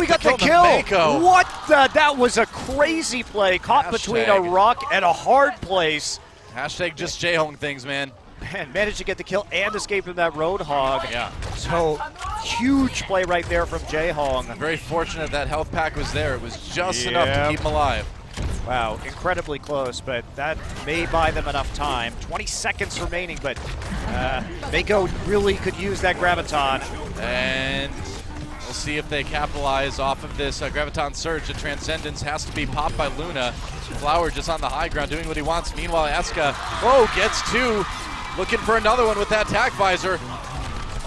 We got the kill. What the? That was a crazy play. Caught between a rock and a hard place. Hashtag just Jaehong things, man. Man, managed to get the kill and escape from that Roadhog. Yeah. So, huge play right there from Jaehong. Very fortunate that health pack was there. It was just enough to keep him alive. Wow, incredibly close, but that may buy them enough time. 20 seconds remaining, but Mako really could use that Graviton. And we'll see if they capitalize off of this Graviton surge. The Transcendence has to be popped by Luna. Flower just on the high ground doing what he wants. Meanwhile, Eska, gets two. Looking for another one with that tack visor.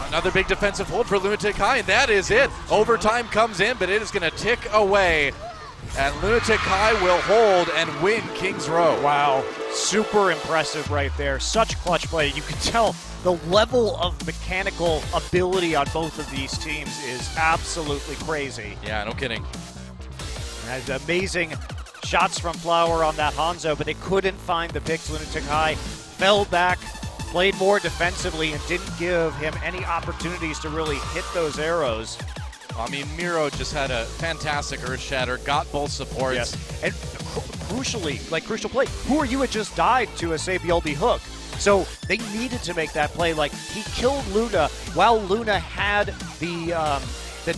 Another big defensive hold for Lunatic-Hai, and that is it. Overtime comes in, but it is going to tick away. And Lunatic-Hai will hold and win Kings Row. Wow, super impressive right there. Such clutch play. You can tell the level of mechanical ability on both of these teams is absolutely crazy. Yeah, no kidding. And amazing shots from Flower on that Hanzo, but they couldn't find the picks. Lunatic-Hai fell back, played more defensively, and didn't give him any opportunities to really hit those arrows. I mean, Miro just had a fantastic Earth Shatter, got both supports. Yes. And crucially, crucial play, Who Are You had just died to a Sabioldi hook. So they needed to make that play. He killed Luna while Luna had the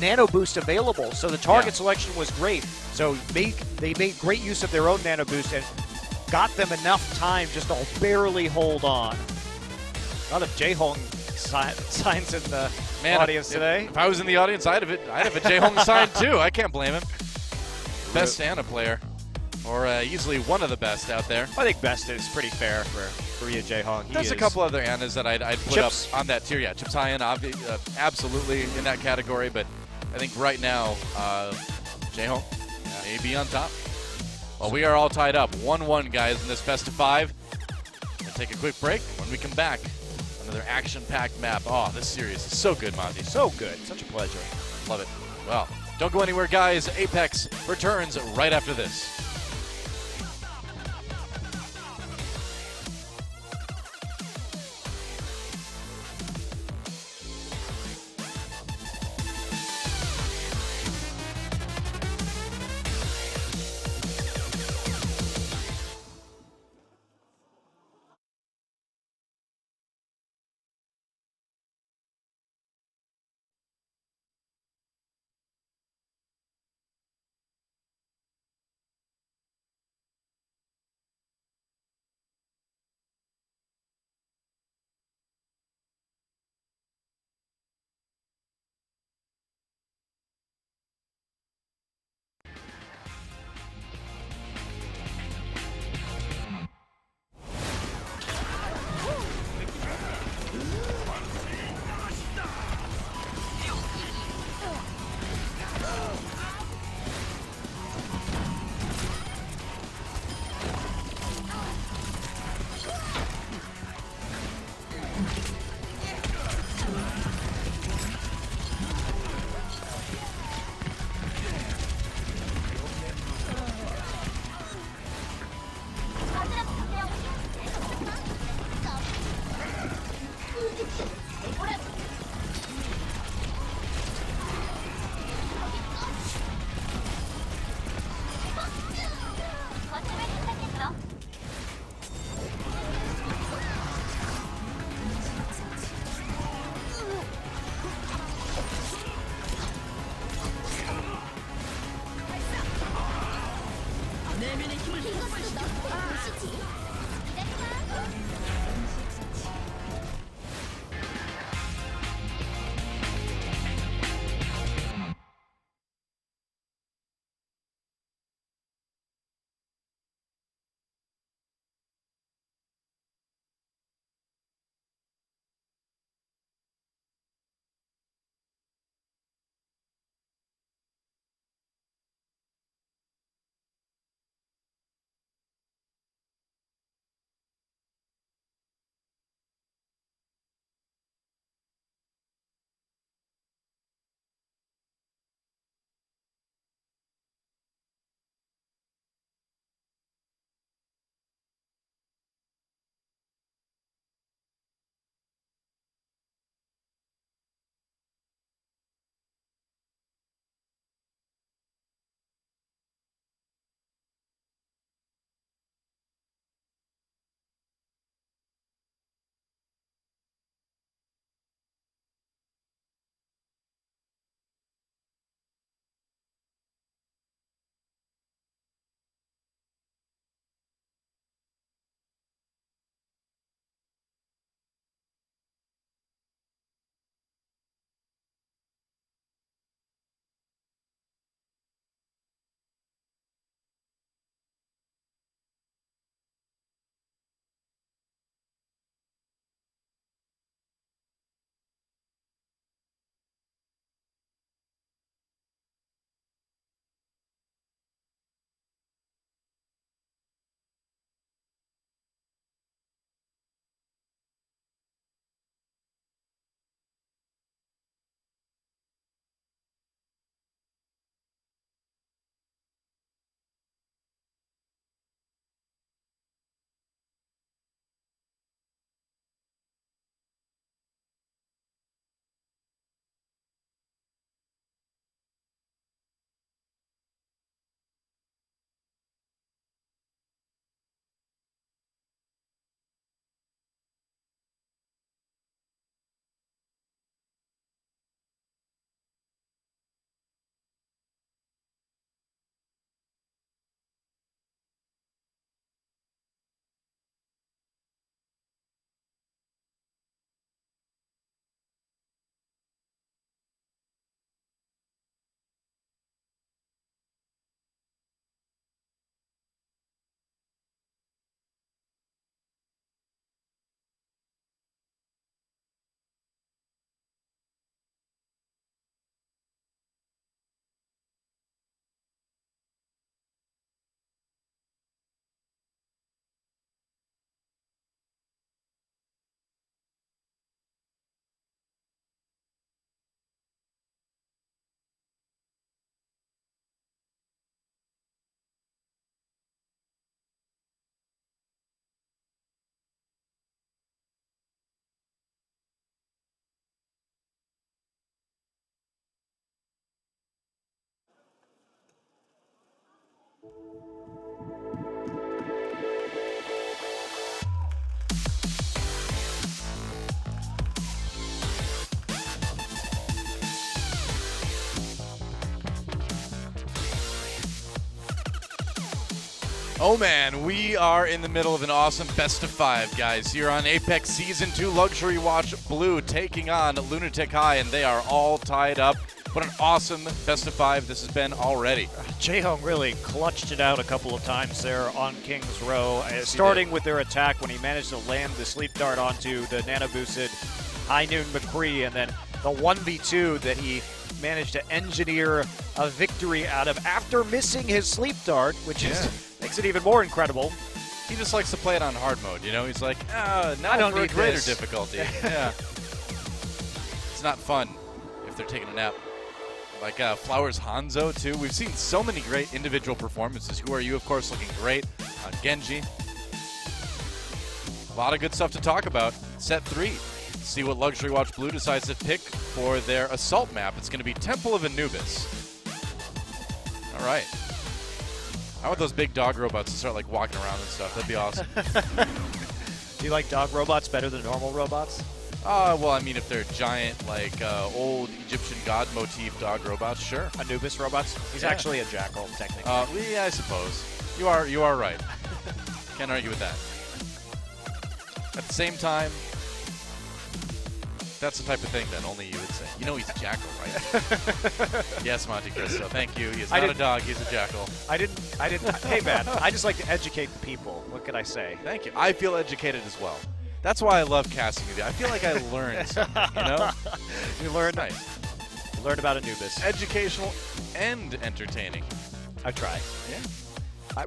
nano boost available. So the target selection was great. So they made great use of their own nano boost and got them enough time just to barely hold on. A lot of Jaehong signs in the audience today. If I was in the audience, I'd have a Jaehong sign too. I can't blame him. Best Ana player, or easily one of the best out there. I think best is pretty fair for Rhea Jaehong. There's a couple other Anas that I'd put up on that tier. Yeah, Chips High absolutely in that category, but I think right now Jaehong may be on top. Well, we are all tied up 1-1, guys, in this best of 5. We'll take a quick break. When we come back, another action-packed map. Oh, this series is so good, Monty. So good. Such a pleasure. Love it. Well, don't go anywhere, guys. Apex returns right after this. Oh man, we are in the middle of an awesome best of 5, guys. Here on Apex Season 2 Luxury Watch Blue taking on Lunatic-Hai, and they are all tied up. What an awesome best of 5 this has been already. Jaehong really clutched it out a couple of times there on King's Row, starting with their attack when he managed to land the sleep dart onto the nano-boosted High Noon McCree, and then the 1v2 that he managed to engineer a victory out of after missing his sleep dart, which makes it even more incredible. He just likes to play it on hard mode, you know? He's like, now I don't for a need greater this. difficulty. Yeah. It's not fun if they're taking a nap. Like Flowers Hanzo, too. We've seen so many great individual performances. Who Are You, of course, looking great on Genji. A lot of good stuff to talk about. Set 3. See what Luxury Watch Blue decides to pick for their assault map. It's going to be Temple of Anubis. All right. How about those big dog robots to start like walking around and stuff? That'd be awesome. Do you like dog robots better than normal robots? Well, I mean, if they're giant, like old Egyptian god motif dog robots, sure. Anubis robots? He's actually a jackal, technically. Yeah, I suppose. You are right. Can't argue with that. At the same time, that's the type of thing that only you would say. You know he's a jackal, right? Yes, Monte Cristo. Thank you. He's not a dog. He's a jackal. I didn't. Hey, man, I just like to educate the people. What can I say? Thank you. I feel educated as well. That's why I love casting with you. I feel like I learned something, you know? You learned. Nice. You learned about Anubis. Educational and entertaining. I try. Yeah.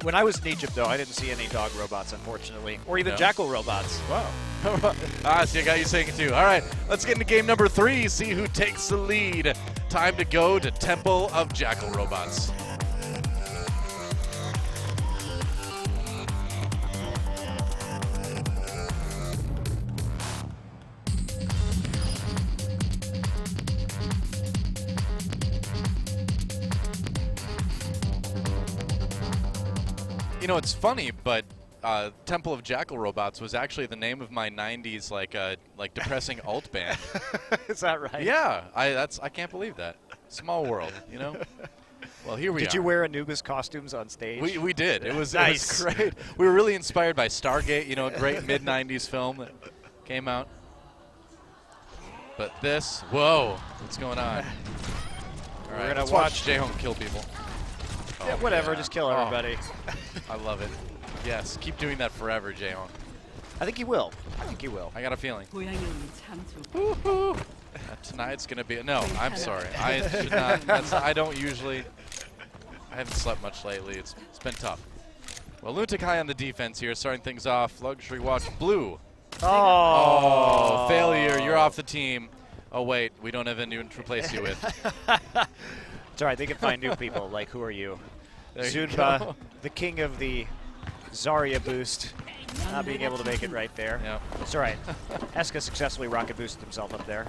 When I was in Egypt, though, I didn't see any dog robots, unfortunately, or even jackal robots. Wow. See, I got you saying it too. All right, let's get into game number 3, see who takes the lead. Time to go to Temple of Jackal Robots. You know, it's funny, but Temple of Jackal Robots was actually the name of my '90s like depressing alt band. Is that right? Yeah, I can't believe that. Small world, you know. Well, here we are. Did you wear Anubis costumes on stage? We did. It was nice. It was great. We were really inspired by Stargate, you know, a great mid '90s film that came out. But this, whoa, what's going on? All right, We're gonna let's watch Jaehong kill people. Yeah, whatever, just kill everybody. I love it. Yes, keep doing that forever, Jaehong. I think he will. I think he will. I got a feeling. 고양이는 참 좋고. Tonight's gonna be no. I'm sorry. I should not. I don't usually. I haven't slept much lately. It's been tough. Well, Lunatic-Hai on the defense here, starting things off. Luxury Watch Blue. Oh, failure. You're off the team. Oh wait, we don't have anyone to replace you with. It's all right. They can find new people. Like, who are you? There you Zunba, go. the king of the Zarya boost, not being able to make it right there. Yeah. It's all right. Eska successfully rocket boosted himself up there.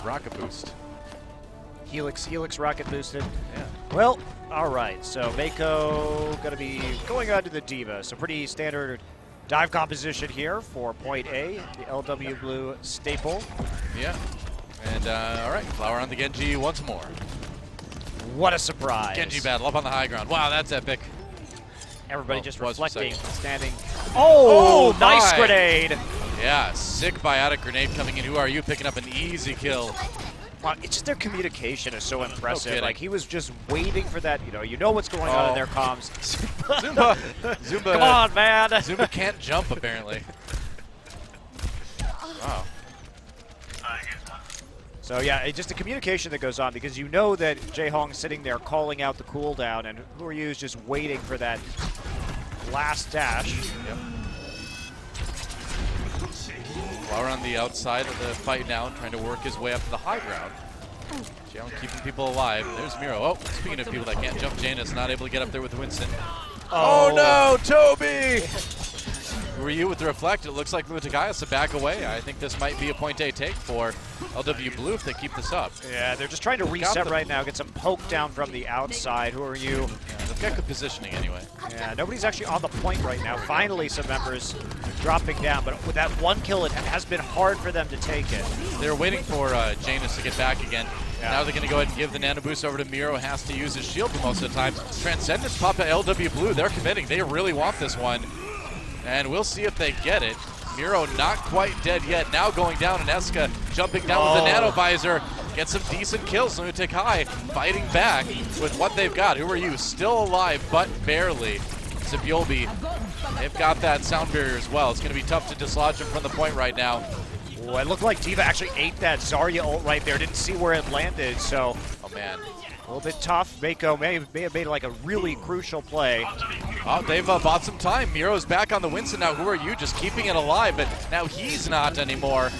Rocket boost. Helix rocket boosted. Yeah. Well, all right. So Mako going to be going on to the Diva. So pretty standard dive composition here for point A, the LW Blue staple. Yeah. And all right, Flower on the Genji once more. What a surprise. Genji battle up on the high ground. Wow, that's epic. Everybody Well, just was for a reflecting, second. standing. Oh, nice my. grenade. Yeah, sick biotic grenade coming in. Who Are You picking up an easy kill? Wow, it's just their communication is so impressive. kidding. Like, he was just waiting for that. You know what's going on in their comms. Zumba. Come on, man. Zumba can't jump, apparently. Wow. So, yeah, it's just the communication that goes on because you know that Jaehong's sitting there calling out the cooldown, and Who Are You is just waiting for that last dash. Yep. Flower on the outside of the fight now, trying to work his way up to the high ground. Jaehong keeping people alive. There's Miro. Oh, speaking of people that can't jump, Janus not able to get up there with Winston. Oh no, Toby! Who Are You with the reflect? It looks like Lunatic-Hai has to back away. I think this might be a point A take for LW Blue if they keep this up. Yeah, they're just trying to reset right now, get some poke down from the outside. Who Are You? Yeah, the Got good positioning anyway. Yeah, nobody's actually on the point right now. Finally, some members dropping down, but with that one kill, it has been hard for them to take it. They're waiting for Janus to get back again. Yeah. Now they're going to go ahead and give the nano boost over to Miro. Has to use his shield for most of the time. Transcendence pop at LW Blue. They're committing. They really want this one. And we'll see if they get it. Miro not quite dead yet. Now going down, and Eska jumping down with the nano visor. Get some decent kills. Lunatic-Hai fighting back with what they've got. Who are you? Still alive, but barely. Zibiolbi, they've got that sound barrier as well. It's going to be tough to dislodge him from the point right now. Oh, it looked like D.Va actually ate that Zarya ult right there. Didn't see where it landed, so. Oh, man. A little bit tough. Mako may have made like a really crucial play. Oh, they've bought some time. Miro's back on the Winston now. Who are you? Just keeping it alive, but now he's not anymore.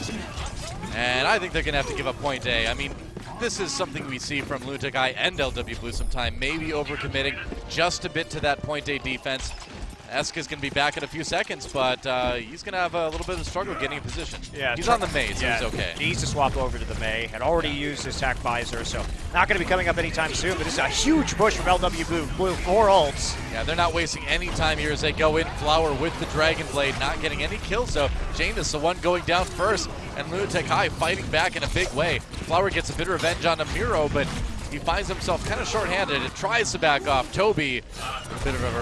And I think they're going to have to give up point A. I mean, this is something we see from Lunatic-Hai and LW Blue sometime. Maybe overcommitting just a bit to that point A defense. Eska's going to be back in a few seconds, but he's going to have a little bit of a struggle getting in position. Yeah, he's on the Mei, so he's okay. Needs to swap over to the Mei. Had already used his attack visor, so not going to be coming up anytime soon, but this is a huge push from LW Blue. 4 ults. Yeah, they're not wasting any time here as they go in. Flower with the Dragon Blade, not getting any kills, so Janus, the one going down first, and Lunatic-Hai fighting back in a big way. Flower gets a bit of revenge on Miro, but he finds himself kind of short-handed and tries to back off. Toby, a bit of a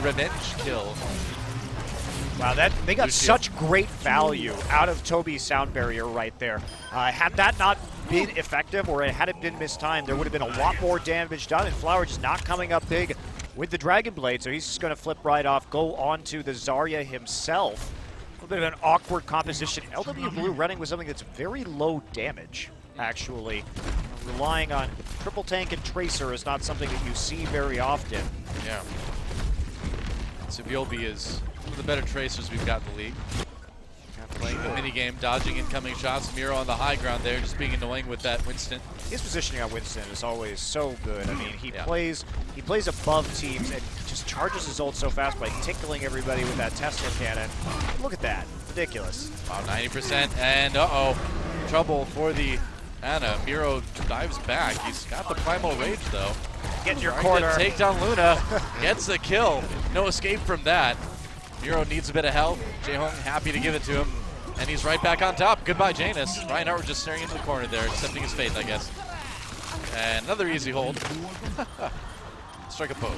revenge kill. Wow, they got such great value out of Toby's sound barrier right there. Had that not been effective, or had it been mistimed, there would have been a lot more damage done, and Flower just not coming up big with the Dragon Blade, so he's just going to flip right off, go on to the Zarya himself. A little bit of an awkward composition. LW Blue running with something that's very low damage, actually. Relying on triple tank and tracer is not something that you see very often. Yeah. Zibiolbi is one of the better tracers we've got in the league. Playing the minigame, dodging incoming shots. Miro on the high ground there, just being annoying with that Winston. His positioning on Winston is always so good. I mean, he plays above teams and just charges his ult so fast by tickling everybody with that Tesla cannon. Look at that. Ridiculous. Wow, 90%, and uh-oh. Trouble for the Ana. Miro dives back. He's got the Primal Rage, though. Get in your corner. Take down Luna. Gets the kill. No escape from that. Miro needs a bit of help. Jaehong happy to give it to him. And he's right back on top. Goodbye, Janus. Ryan Howard just staring into the corner there, accepting his fate, I guess. And another easy hold. Strike a pose.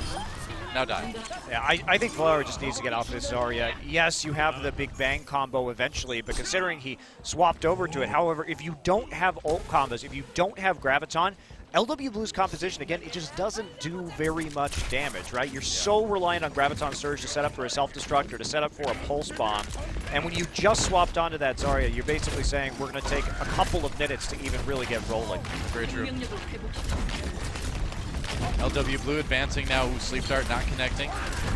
Now die. Yeah, I think Flower just needs to get off this Zarya. Yes, you have the Big Bang combo eventually, but considering he swapped over to it, however, if you don't have ult combos, if you don't have Graviton, LW Blue's composition, again, it just doesn't do very much damage, right? You're so reliant on Graviton Surge to set up for a self-destruct or to set up for a Pulse Bomb. And when you just swapped onto that Zarya, you're basically saying we're going to take a couple of minutes to even really get rolling. Very true. LW Blue advancing now, Sleep Dart not connecting.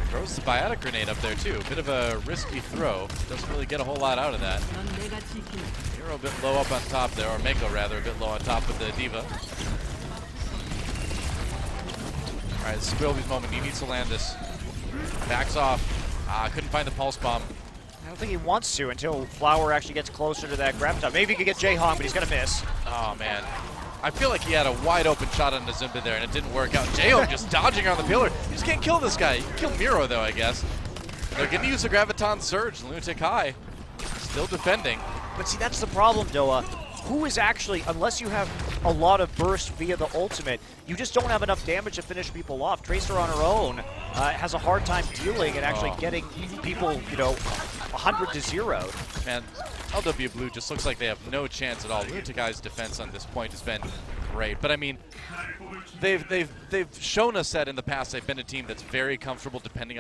Throws the Biotic Grenade up there too. A bit of a risky throw. Doesn't really get a whole lot out of that. Miro a bit low up on top there, or Mako rather, a bit low on top of the D.Va. Alright, this is Wilby's moment. He needs to land this. Backs off. Couldn't find the Pulse Bomb. I don't think he wants to until Flower actually gets closer to that Graviton. Maybe he could get Jaehong, but he's going to miss. Oh, man. I feel like he had a wide open shot on the Zimba there, and it didn't work out. Jaehong just dodging around the pillar. You just can't kill this guy. You can kill Miro, though, I guess. They're going to use the Graviton Surge. Lunatic-Hai still defending. But see, that's the problem, Doa. Who is actually, unless you have a lot of burst via the ultimate, you just don't have enough damage to finish people off. Tracer on her own has a hard time dealing and actually getting people, 100 to 0. Man, LW Blue just looks like they have no chance at all. Lunatic-Hai's defense on this point has been great, but I mean, they've shown us that in the past they've been a team that's very comfortable defending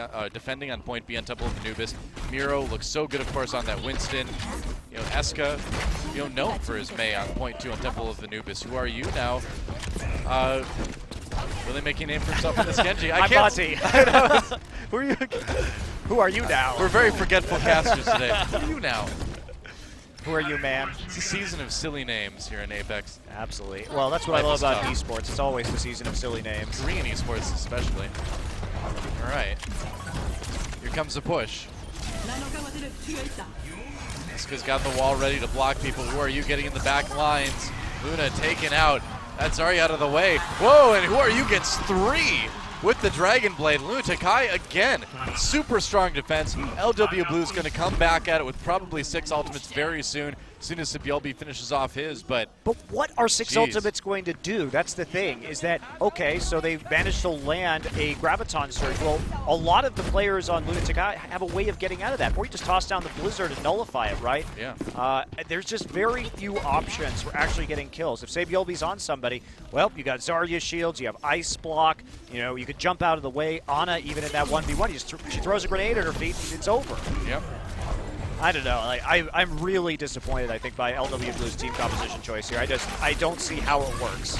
on point B on Temple of Anubis. Miro looks so good, of course, on that Winston. Eska, known for his Mei on point 2 on Temple of Anubis. Who are you now? Really making a name for himself in this Genji. I'm Monty. Who are you? Who are you now? We're very forgetful casters today. Who are you now? Who are you, man? It's a season of silly names here in Apex. Absolutely. Well, that's what I love about esports. It's always the season of silly names. Korean esports especially. All right. Here comes the push. Eska's got the wall ready to block people. Who are you getting in the back lines? Luna taken out. That's Zarya out of the way. Whoa, and who are you gets 3 with the Dragon Blade. Lunatic-Hai again. Super strong defense. LW Blue's going to come back at it with probably 6 ultimates very soon. As soon as Sibyolbi finishes off his, but what are 6 ultimates going to do? That's the thing, is that, okay, so they've managed to land a Graviton Surge. Well, a lot of the players on Lunatic-Hai have a way of getting out of that, or you just toss down the Blizzard and nullify it, right? Yeah. There's just very few options for actually getting kills. If Sabiolbi's on somebody, well, you got Zarya shields, you have Ice Block, you know, you could jump out of the way. Ana, even in that 1v1, she throws a grenade at her feet, it's over. Yep. I don't know. I'm really disappointed, I think, by LW Blue's team composition choice here. I don't see how it works.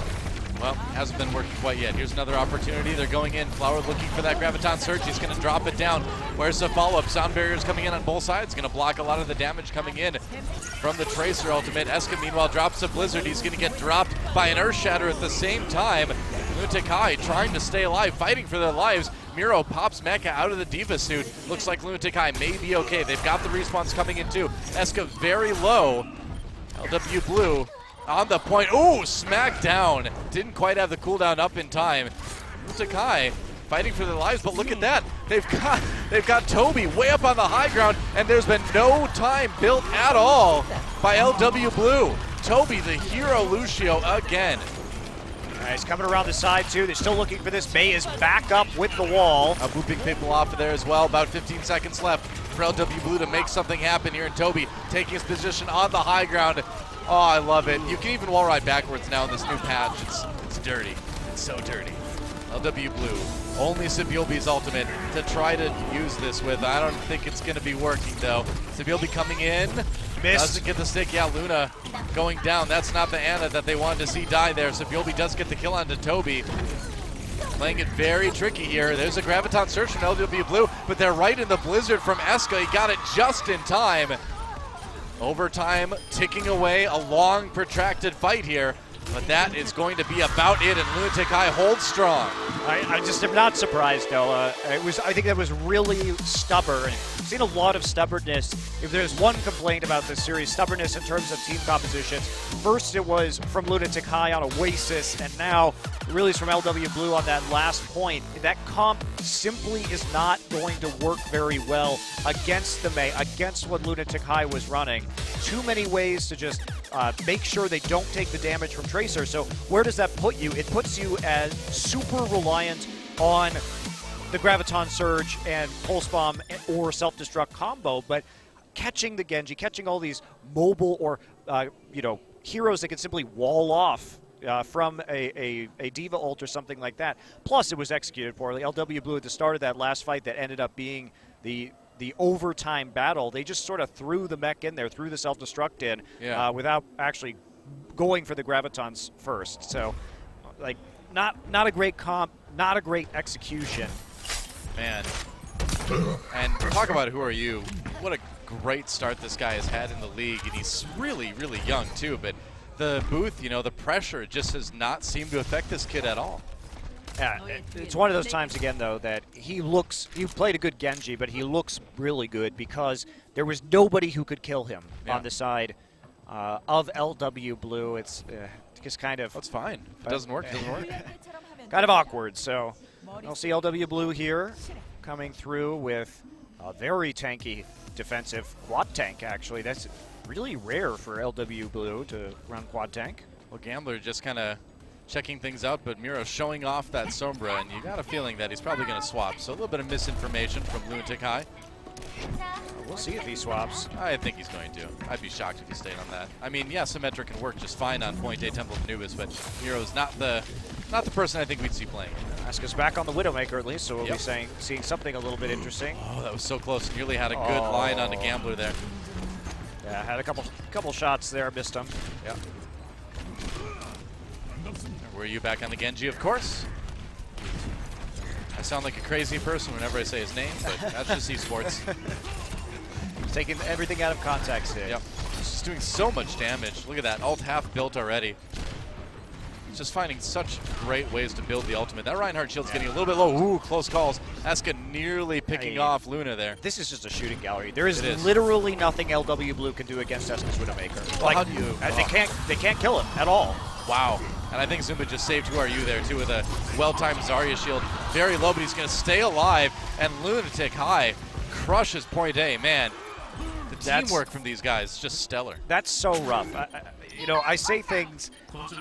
Well, hasn't been working quite yet. Here's another opportunity. They're going in. Flower looking for that Graviton Surge. He's going to drop it down. Where's the follow-up? Sound barriers coming in on both sides. Going to block a lot of the damage coming in from the Tracer ultimate. Eska, meanwhile, drops a Blizzard. He's going to get dropped by an Earth Shatter at the same time. Lunatic-Hai trying to stay alive, fighting for their lives. Miro pops Mecha out of the Diva suit. Looks like Lunatic-Hai may be okay. They've got the respawns coming in too. Eska very low. LW Blue on the point. Ooh, smack down. Didn't quite have the cooldown up in time. Lunatic-Hai fighting for their lives, but look at that. They've got Toby way up on the high ground, and there's been no time built at all by LW Blue. Toby, the hero Lucio again. He's coming around the side too. They're still looking for this. Mei is back up with the wall. Booping people off of there as well. About 15 seconds left for LW Blue to make something happen here. And Toby taking his position on the high ground. Oh, I love it. You can even wall ride backwards now in this new patch. It's dirty. It's so dirty. LW Blue, only Sibyolbi's ultimate to try to use this with. I don't think it's going to be working though. Sibyolbi coming in. Missed. Doesn't get the stick. Yeah, Luna going down. That's not the Ana that they wanted to see die there. Sibyolbi does get the kill onto Toby. Playing it very tricky here. There's a Graviton Surge from LW Blue, but they're right in the Blizzard from Eska. He got it just in time. Overtime ticking away, a long, protracted fight here. But that is going to be about it, and Lunatic-Hai holds strong. I just am not surprised, though. I think that was really stubborn. I've seen a lot of stubbornness. If there's one complaint about this series, stubbornness in terms of team compositions. First it was from Lunatic-Hai on Oasis, and now really is from LW Blue on that last point. That comp simply is not going to work very well against the Mei, against what Lunatic-Hai was running. Too many ways to just make sure they don't take the damage from Tracer. So where does that put you? It puts you as super reliant on the Graviton Surge and Pulse Bomb or Self-Destruct combo, but catching the Genji, catching all these mobile or heroes that can simply wall off from a Diva ult or something like that. Plus, it was executed poorly. LW Blue at the start of that last fight that ended up being the overtime battle, they just sort of threw the mech in there, threw the self-destruct in without actually going for the Gravitons first. So, like, not a great comp, not a great execution. Man. And talk about who are you. What a great start this guy has had in the league, and he's really, really young too, but the booth, the pressure just does not seem to affect this kid at all. Yeah, it's one of those times again, though, that he played a good Genji, but he looks really good because there was nobody who could kill him on the side of LW Blue. It's just kind of... That's fine. If it doesn't work, it doesn't work. Kind of awkward, so I'll see LW Blue here coming through with a very tanky defensive quad tank, actually. That's really rare for LW Blue to run quad tank. Well, Gambler just kind of checking things out, but Miro showing off that Sombra, and you got a feeling that he's probably going to swap. So a little bit of misinformation from Lunatic-Hai. We'll see if he swaps. I think he's going to. I'd be shocked if he stayed on that. I mean, yeah, Symmetra can work just fine on Point A Temple of Anubis, but Miro's not the person I think we'd see playing. Aska's back on the Widowmaker at least, so we'll be seeing something a little bit interesting. Oh, that was so close. Nearly had a good line on the Gambler there. Yeah, had a couple shots there, missed him. Yeah. Were you back on the Genji, of course? I sound like a crazy person whenever I say his name, but that's just esports. He's taking everything out of context here. Yep. He's just doing so much damage. Look at that, ult half built already. He's just finding such great ways to build the ultimate. That Reinhardt shield's getting a little bit low. Ooh, close calls. Eska nearly picking off Luna there. This is just a shooting gallery. There is literally nothing LW Blue can do against Eska's Widowmaker. Well, how do you? They can't kill him at all. Wow. And I think Zumba just saved Who Are You there, too, with a well-timed Zarya shield. Very low, but he's going to stay alive. And Lunatic-Hai crushes point A. Man, the teamwork from these guys is just stellar. That's so rough. I say things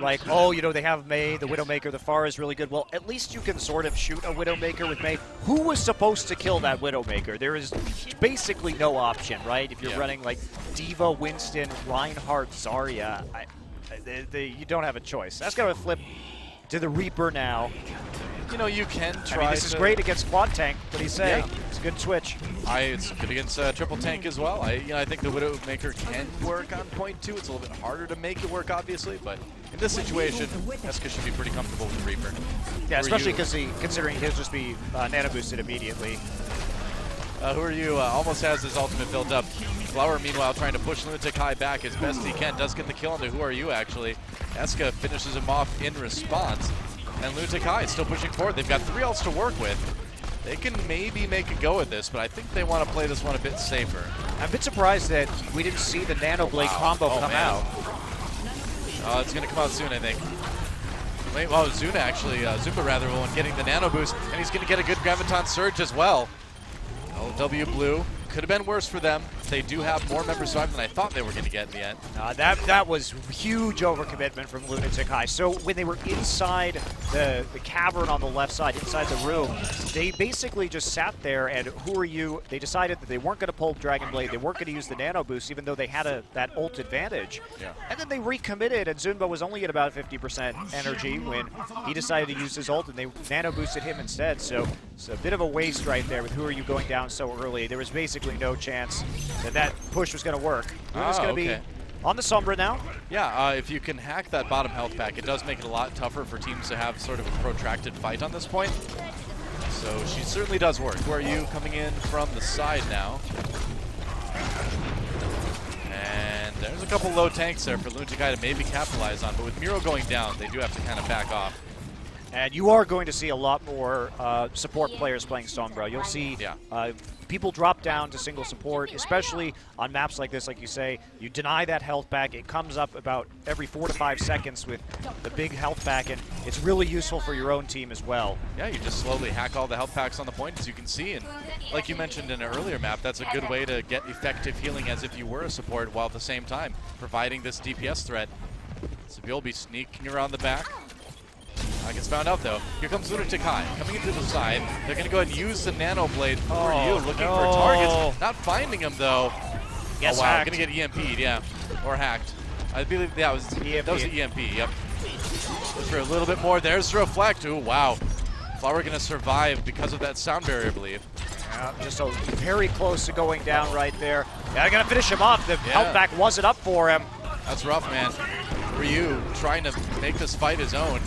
like, oh, they have Mei, the Widowmaker, the Pharah is really good. Well, at least you can sort of shoot a Widowmaker with Mei. Who was supposed to kill that Widowmaker? There is basically no option, right? If you're running like Diva, Winston, Reinhardt, Zarya, you don't have a choice. That's going to flip to the Reaper now. You can try. This is great against quad tank. What do you say? It's a good switch. It's good against triple tank as well. I think the Widowmaker can work on point 2. It's a little bit harder to make it work, obviously, but in this situation, Eska should be pretty comfortable with the Reaper. Yeah, especially because considering he'll just be nano boosted immediately. Who Are You almost has his ultimate built up. Flower, meanwhile, trying to push Lunatic-Hai back as best he can. Does get the kill onto Who Are You, actually. Eska finishes him off in response. And Lunatic-Hai is still pushing forward. They've got 3 ults to work with. They can maybe make a go at this, but I think they want to play this one a bit safer. I'm a bit surprised that we didn't see the Nano Blade combo come out. It's going to come out soon, I think. Well, Zumba rather, will getting the Nano Boost, and he's going to get a good Graviton Surge as well. LW Blue. Could have been worse for them. They do have more members survive than I thought they were going to get in the end. That was huge overcommitment from Lunatic-Hai. So when they were inside the cavern on the left side, inside the room, they basically just sat there and Who Are You? They decided that they weren't going to pull Dragon Blade. They weren't going to use the Nano Boost, even though they had that ult advantage. Yeah. And then they recommitted, and Zunba was only at about 50% energy when he decided to use his ult, and they Nano Boosted him instead. So it's a bit of a waste right there with Who Are You going down so early. There was basically no chance that push was going to work. Luna's going to be on the Sombra now. Yeah, if you can hack that bottom health pack, it does make it a lot tougher for teams to have sort of a protracted fight on this point. So she certainly does work. Who Are You coming in from the side now? And there's a couple low tanks there for Lunatic-Hai to maybe capitalize on, but with Miro going down, they do have to kind of back off. And you are going to see a lot more support players playing Sombra. You'll see people drop down to single support, especially on maps like this, like you say. You deny that health pack, it comes up about every 4 to 5 seconds with the big health pack, and it's really useful for your own team as well. Yeah, you just slowly hack all the health packs on the point, as you can see, and like you mentioned in an earlier map, that's a good way to get effective healing as if you were a support, while at the same time providing this DPS threat. So you'll be sneaking around the back. Gets found out though. Here comes Lunatic-Hai coming into the side. They're going to go ahead and use the Nano Blade. Who Are You looking for targets? Not finding him though. Yes, oh wow, hacked. going to get EMP'd, yeah, or hacked. I believe that was EMP. That was the EMP. Yep. Just for a little bit more. There's the reflect. Ooh, wow. Flower going to survive because of that sound barrier, I believe. Just very close to going down right there. Yeah, they're going to finish him off. The health back wasn't up for him. That's rough, man. Who Are You trying to make this fight his own.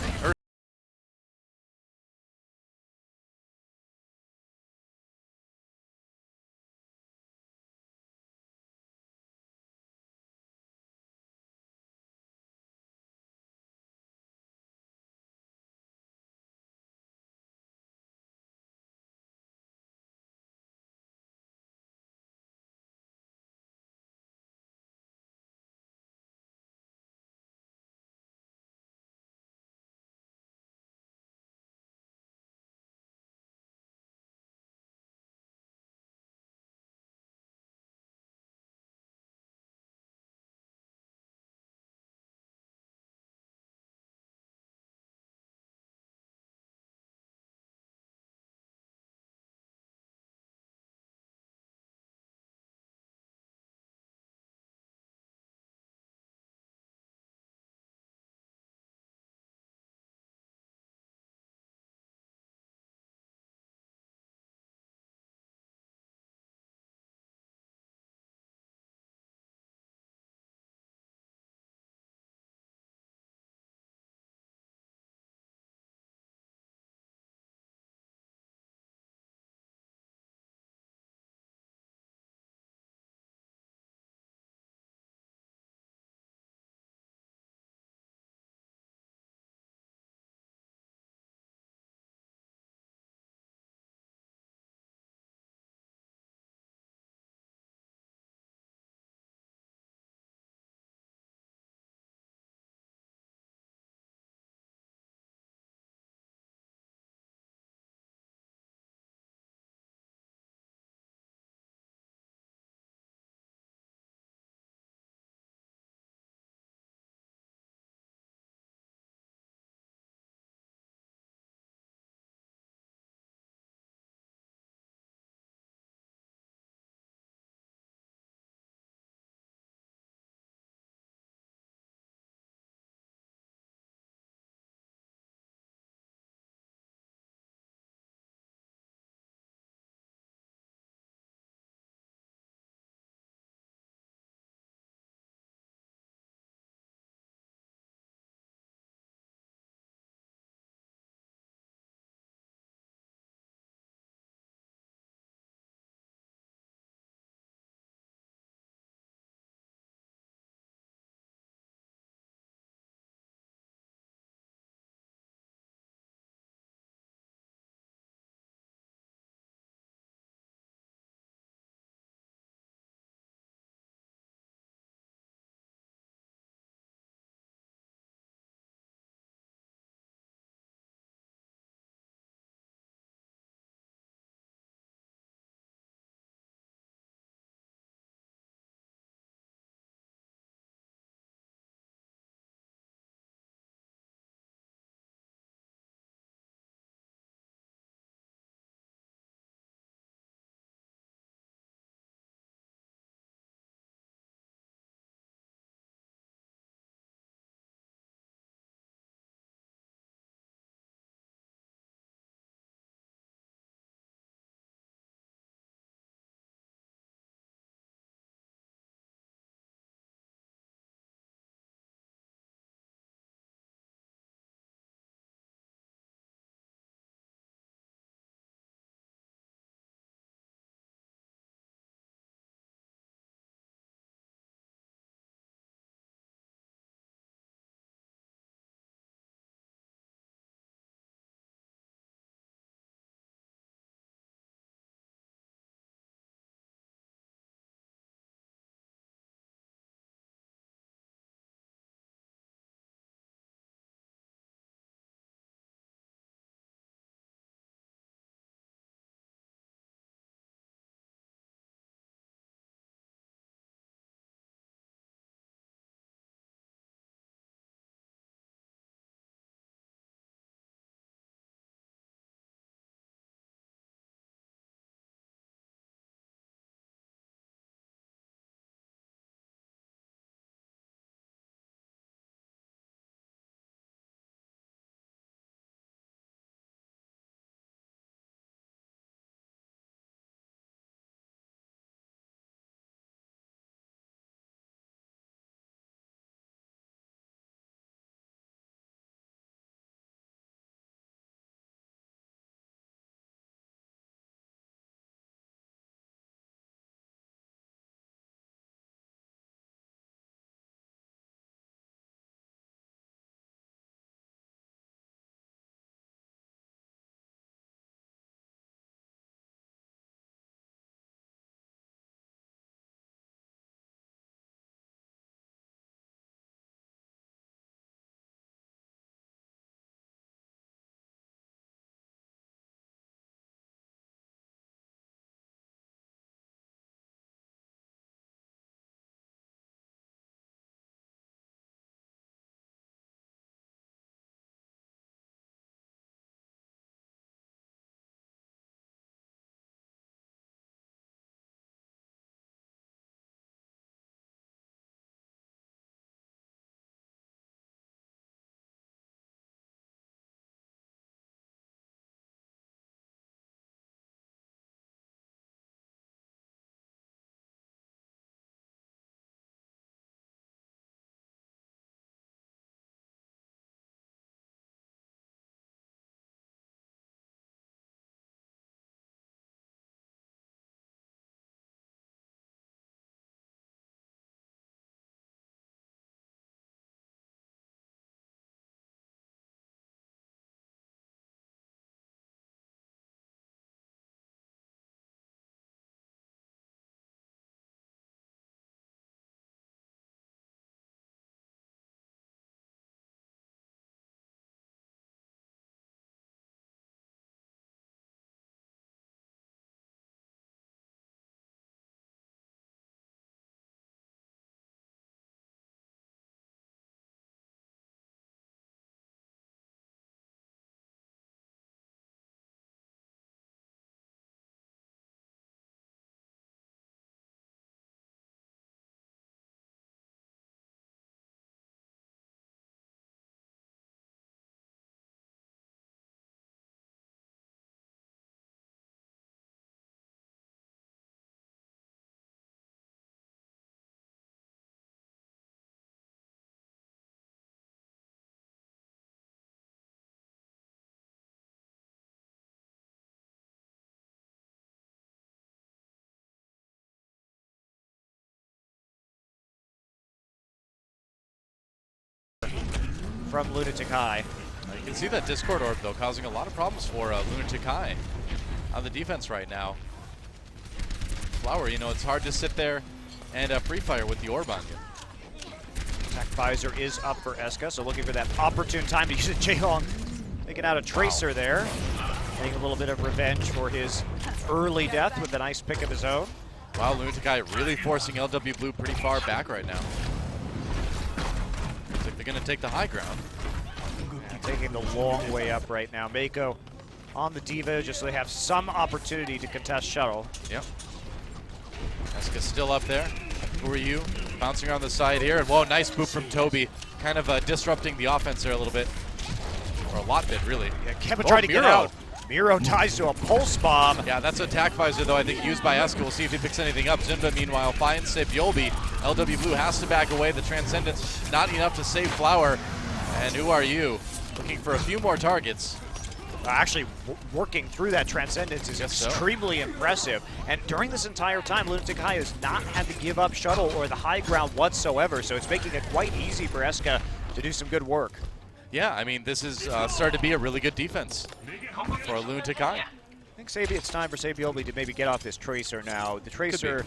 from Lunatic-Hai. You can see that Discord orb, though, causing a lot of problems for Lunatic-Hai on the defense right now. Flower, you know, it's hard to sit there and free fire with the orb on you. Attack visor is up for Eska, so looking for that opportune time to use it. Jaehong taking out a Tracer there. Getting a little bit of revenge for his early death with a nice pick of his own. Wow, Lunatic-Hai really forcing LW Blue pretty far back right now. Looks like they're going to take the high ground. Yeah, taking the long way up right now. Mako on the Diva just so they have some opportunity to contest shuttle. Yep. Eska's still up there. Who are you? Bouncing around the side here. And whoa, nice boop from Toby. Kind of disrupting the offense there a little bit. Or a lot bit, really. Yeah, Kemba trying to get out. Miro ties to a pulse bomb. Yeah, that's an attack visor, though, I think, used by Eska. We'll see if he picks anything up. Zunba, meanwhile, finds Saebyeolbe. LW Blue has to back away. The Transcendence not enough to save Flower. And who are you? Looking for a few more targets. Actually, working through that Transcendence is extremely impressive. And during this entire time, Lunatic-Hai has not had to give up shuttle or the high ground whatsoever, so it's making it quite easy for Eska to do some good work. Yeah, I mean, this is starting to be a really good defense for Lunatic-Hai. I think it's time for Saebyeolbe to maybe get off this Tracer now. The Tracer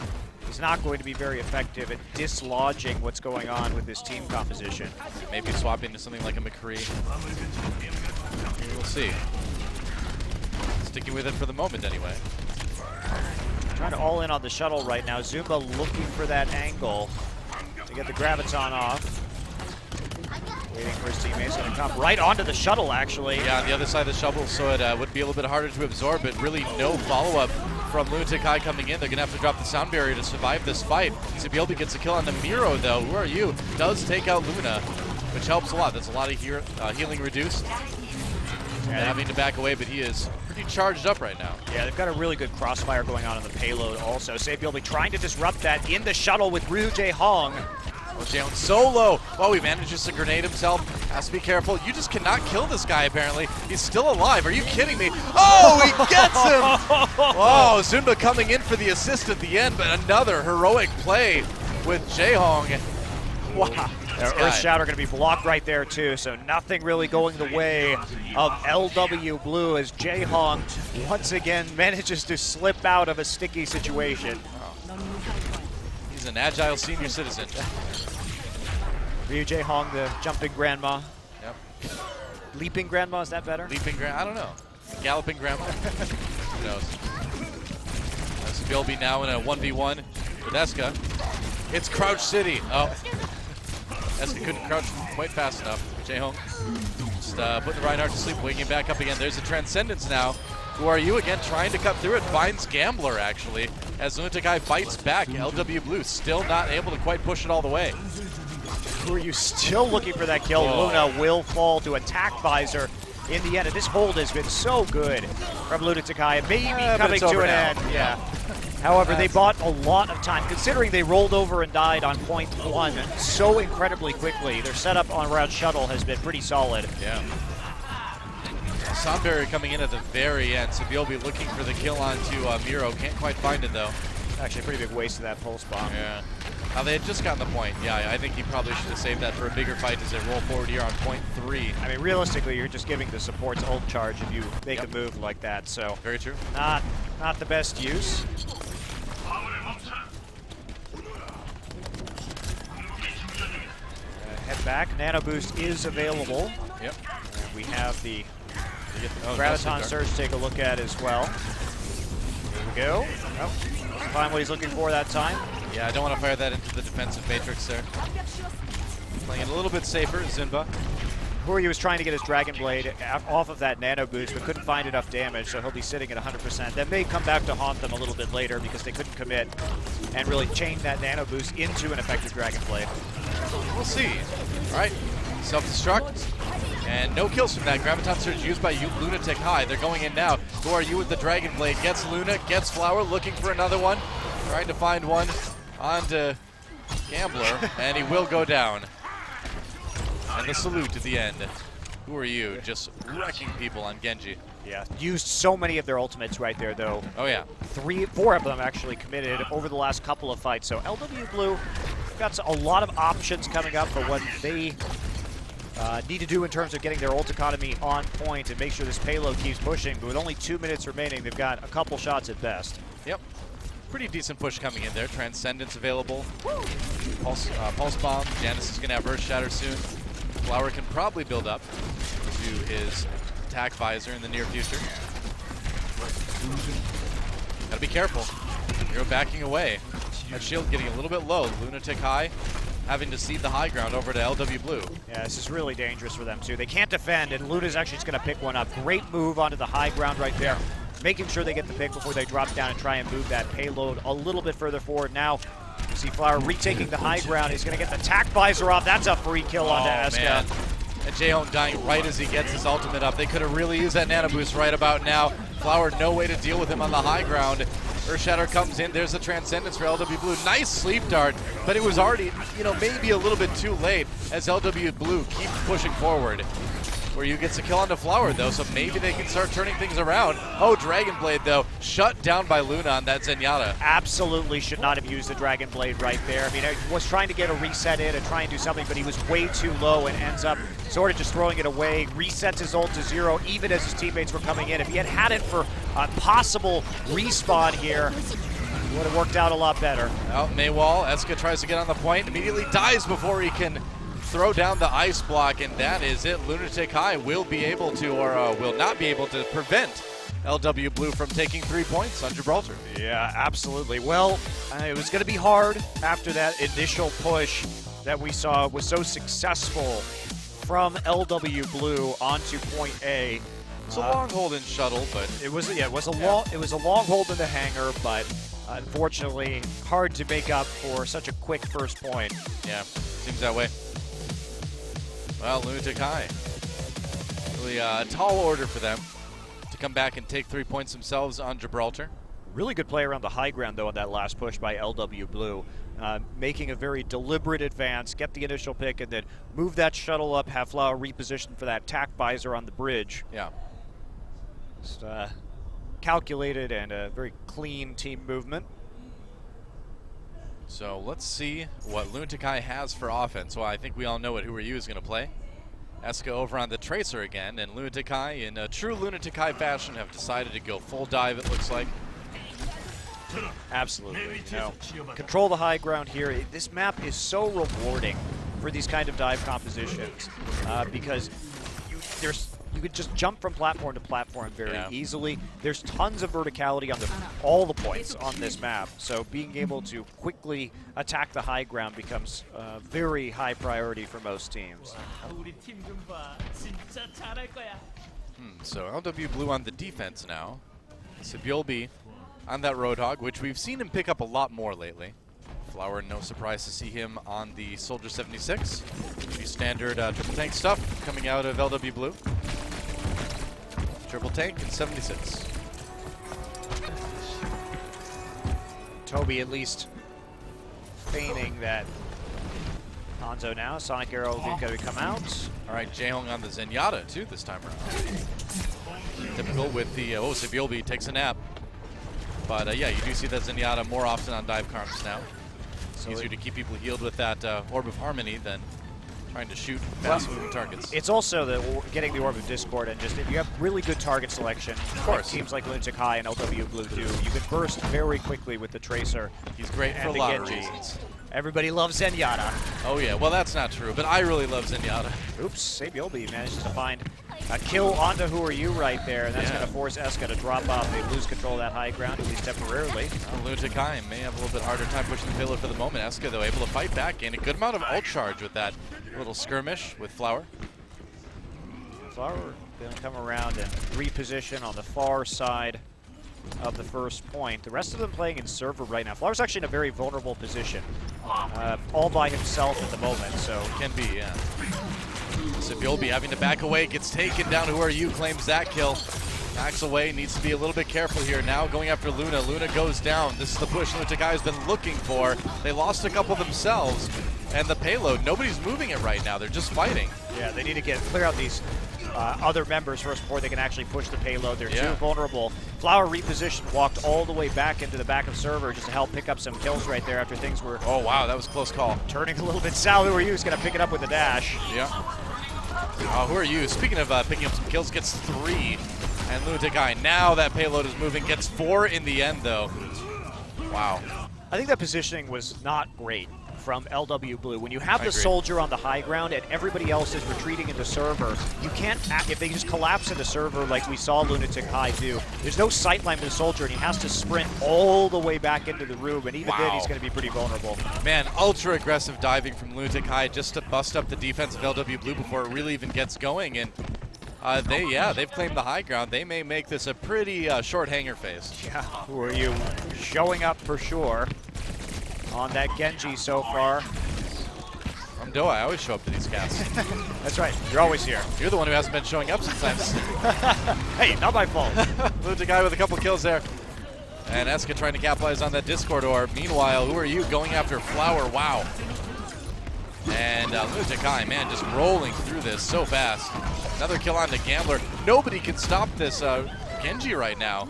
is not going to be very effective at dislodging what's going on with this team composition. Maybe swapping to something like a McCree. We'll see. Sticking with it for the moment, anyway. Trying to all in on the shuttle right now. Zumba looking for that angle to get the Graviton off. Waiting for his teammates. Going to come right onto the shuttle, actually. Yeah, on the other side of the shuttle, so it would be a little bit harder to absorb, but really no follow-up from Lunatic-Hai coming in. They're going to have to drop the sound barrier to survive this fight. Saebyeolbe gets a kill on the Miro, though. Who are you? Does take out Luna, which helps a lot. That's a lot of healing reduced. And having to back away, but he is pretty charged up right now. Yeah, they've got a really good crossfire going on in the payload also. Saebyeolbe trying to disrupt that in the shuttle with Ryu Jae-Hong. Jae-Hong solo. Oh, he manages to grenade himself. Has to be careful. You just cannot kill this guy, apparently. He's still alive. Are you kidding me? Oh, he gets him! Oh, Zunba coming in for the assist at the end, but another heroic play with Jae-Hong. Wow. Earth Shatter going to be blocked right there, too, so nothing really going the way of LW Blue as Jae-Hong once again manages to slip out of a sticky situation. He's an agile senior citizen. Ryu Jae-Hong, the jumping grandma. Yep. Leaping grandma, is that better? Leaping grandma, I don't know. Galloping grandma? Who knows? Saebyeolbe now in a 1v1 with Eska. It's Crouch City. Oh. Eska couldn't crouch quite fast enough. Jae-Hong just putting the Reinhardt to sleep, waking back up again. There's a Transcendence now. Who are you again trying to cut through it? Finds Gambler, actually, as Lunatic-Hai fights back. LW Blue still not able to quite push it all the way. Who are you still looking for that kill? Whoa. Luna will fall to attack visor in the end. And this hold has been so good from Lunatic-Hai. Maybe coming to an end. Yeah. However, they bought a lot of time, considering they rolled over and died on point one so incredibly quickly. Their setup on round shuttle has been pretty solid. Yeah. Sound barrier coming in at the very end. Saebyeolbe looking for the kill onto Miro. Can't quite find it, though. Actually, a pretty big waste of that pulse bomb. Yeah. They had just gotten the point. Yeah, I think he probably should have saved that for a bigger fight as they roll forward here on point 3. I mean, realistically, you're just giving the supports ult charge if you make a move like that. So very true. Not the best use. Head back. Nano Boost is available. Yep. And we have the Graviton Surge to take a look at as well. Here we go. Oh, doesn't find what he's looking for that time. Yeah, I don't want to fire that into the defensive matrix there. Playing it a little bit safer, Zunba. Huryu was trying to get his Dragon Blade off of that Nano Boost, but couldn't find enough damage, so he'll be sitting at 100%. That may come back to haunt them a little bit later because they couldn't commit and really chain that Nano Boost into an effective Dragon Blade. We'll see. All right, self-destruct. And no kills from that. Graviton Surge used by Lunatic-Hai. They're going in now. Who are you with the Dragon Blade? Gets Luna, gets Flower, looking for another one. Trying to find one onto Gambler, and he will go down. And the salute at the end. Who are you? Just wrecking people on Genji. Yeah, used so many of their ultimates right there, though. Oh, yeah. 4 of them actually committed over the last couple of fights. So LW Blue got a lot of options coming up for what they need to do in terms of getting their ult economy on point and make sure this payload keeps pushing. But with only 2 minutes remaining, they've got a couple shots at best. Yep. Pretty decent push coming in there. Transcendence available. Pulse Bomb. Janice is going to have Earth Shatter soon. Flower can probably build up to his attack visor in the near future. Gotta be careful. You're backing away. That shield getting a little bit low. Lunatic-Hai having to cede the high ground over to LW Blue. Yeah, this is really dangerous for them too. They can't defend, and Luna's actually just going to pick one up. Great move onto the high ground right there. Making sure they get the pick before they drop down and try and move that payload a little bit further forward. Now, you see Flower retaking the high ground. He's going to get the attack visor off. That's a free kill onto Eska. Man. And Jaehoon dying right as he gets his ultimate up. They could have really used that nano boost right about now. Flower, no way to deal with him on the high ground. Earthshatter comes in. There's the Transcendence for LW Blue. Nice sleep dart, but it was already, maybe a little bit too late as LW Blue keeps pushing forward. Where you gets a kill onto Flower, though, so maybe they can start turning things around. Oh, Dragon Blade, though, shut down by Luna on that Zenyatta. Absolutely should not have used the Dragon Blade right there. I mean, he was trying to get a reset in and try and do something, but he was way too low and ends up sort of just throwing it away. Resets his ult to 0, even as his teammates were coming in. If he had had it for a possible respawn here, would have worked out a lot better. Well, Maywall, Eska tries to get on the point, immediately dies before he can throw down the ice block, and that is it. Lunatic-Hai will be able to, or will not be able to prevent LW Blue from taking 3 points on Gibraltar. Yeah, absolutely. Well, it was going to be hard after that initial push that we saw was so successful from LW Blue onto point A. It's a long hold and shuttle, but it was a long hold in the hangar, but unfortunately hard to make up for such a quick first point. Yeah, seems that way. Well, Lunatic-Hai, really a tall order for them to come back and take 3 points themselves on Gibraltar. Really good play around the high ground, though, on that last push by LW Blue. Making a very deliberate advance, get the initial pick, and then move that shuttle up, have Flower repositioned for that tack visor on the bridge. Yeah. Just calculated and a very clean team movement. So let's see what Lunatic-Hai has for offense. Well, I think we all know what Who Are You is going to play. Eska over on the Tracer again, and Lunatic-Hai, in a true Lunatic-Hai fashion, have decided to go full dive, it looks like. Absolutely. Control the high ground here. This map is so rewarding for these kind of dive compositions because you could just jump from platform to platform very easily. There's tons of verticality on all the points on this map, so being able to quickly attack the high ground becomes a very high priority for most teams. So LW Blue on the defense now. Sibyolbi on that Roadhog, which we've seen him pick up a lot more lately. Flower, no surprise to see him on the Soldier 76. Pretty standard triple tank stuff coming out of LW Blue. Triple tank and 76. Toby at least feigning that Hanzo now. Sonic Arrow is going to come out. All right, Jaehoon on the Zenyatta too this time around. Typical with the, Sibyolbi takes a nap. But yeah, you do see that Zenyatta more often on dive comps now. It's easier to keep people healed with that Orb of Harmony than trying to shoot fast-moving targets. It's also getting the Orb of Discord, and just if you have really good target selection, of course, teams like Lunatic-Hai and LW Blue do, you can burst very quickly with the Tracer. He's great for a lot of reasons. Everybody loves Zenyatta. Oh yeah, well that's not true, but I really love Zenyatta. Oops, Sabiolbi manages to find a kill onto Who Are You right there, and that's going to force Eska to drop off. They lose control of that high ground, at least temporarily. Lunatic-Hai may have a little bit harder time pushing the payload for the moment. Eska, though, able to fight back, gain a good amount of ult charge with that little skirmish with Flower. Flower going to come around and reposition on the far side of the first point. The rest of them playing in server right now. Flower's actually in a very vulnerable position, all by himself at the moment, so. Can be, yeah. Sibyolbi having to back away, gets taken down. Who Are You claims that kill. Backs away, needs to be a little bit careful here. Now going after Luna. Luna goes down. This is the push Lunatic-Hai has been looking for. They lost a couple themselves. And the payload, nobody's moving it right now. They're just fighting. Yeah, they need to clear out these other members first before they can actually push the payload. They're too vulnerable. Flower repositioned, walked all the way back into the back of server just to help pick up some kills right there after things were... Oh, wow, that was a close call. Turning a little bit south. Who Are You is going to pick it up with a dash. Yeah. Who are you? Speaking of picking up some kills, gets 3. And Lunatic-Hai, now that payload is moving, gets 4 in the end, though. Wow. I think that positioning was not great from LW Blue. When you have the soldier on the high ground and everybody else is retreating into server, you can't, if they just collapse into server like we saw Lunatic-Hai do, there's no sightline to the soldier, and he has to sprint all the way back into the room, and even then he's going to be pretty vulnerable. Man, ultra aggressive diving from Lunatic-Hai just to bust up the defense of LW Blue before it really even gets going, and they've claimed the high ground. They may make this a pretty short hanger phase. Yeah, who are you showing up for sure on that Genji so far? I'm Doa. I always show up to these casts. That's right. You're always here. You're the one who hasn't been showing up sometimes. Hey, not my fault. Lunatic-Hai with a couple kills there. And Eska trying to capitalize on that Discord orb. Meanwhile, who are you going after Flower? Wow. And Lunatic-Hai, man, just rolling through this so fast. Another kill on the Gambler. Nobody can stop this Genji right now.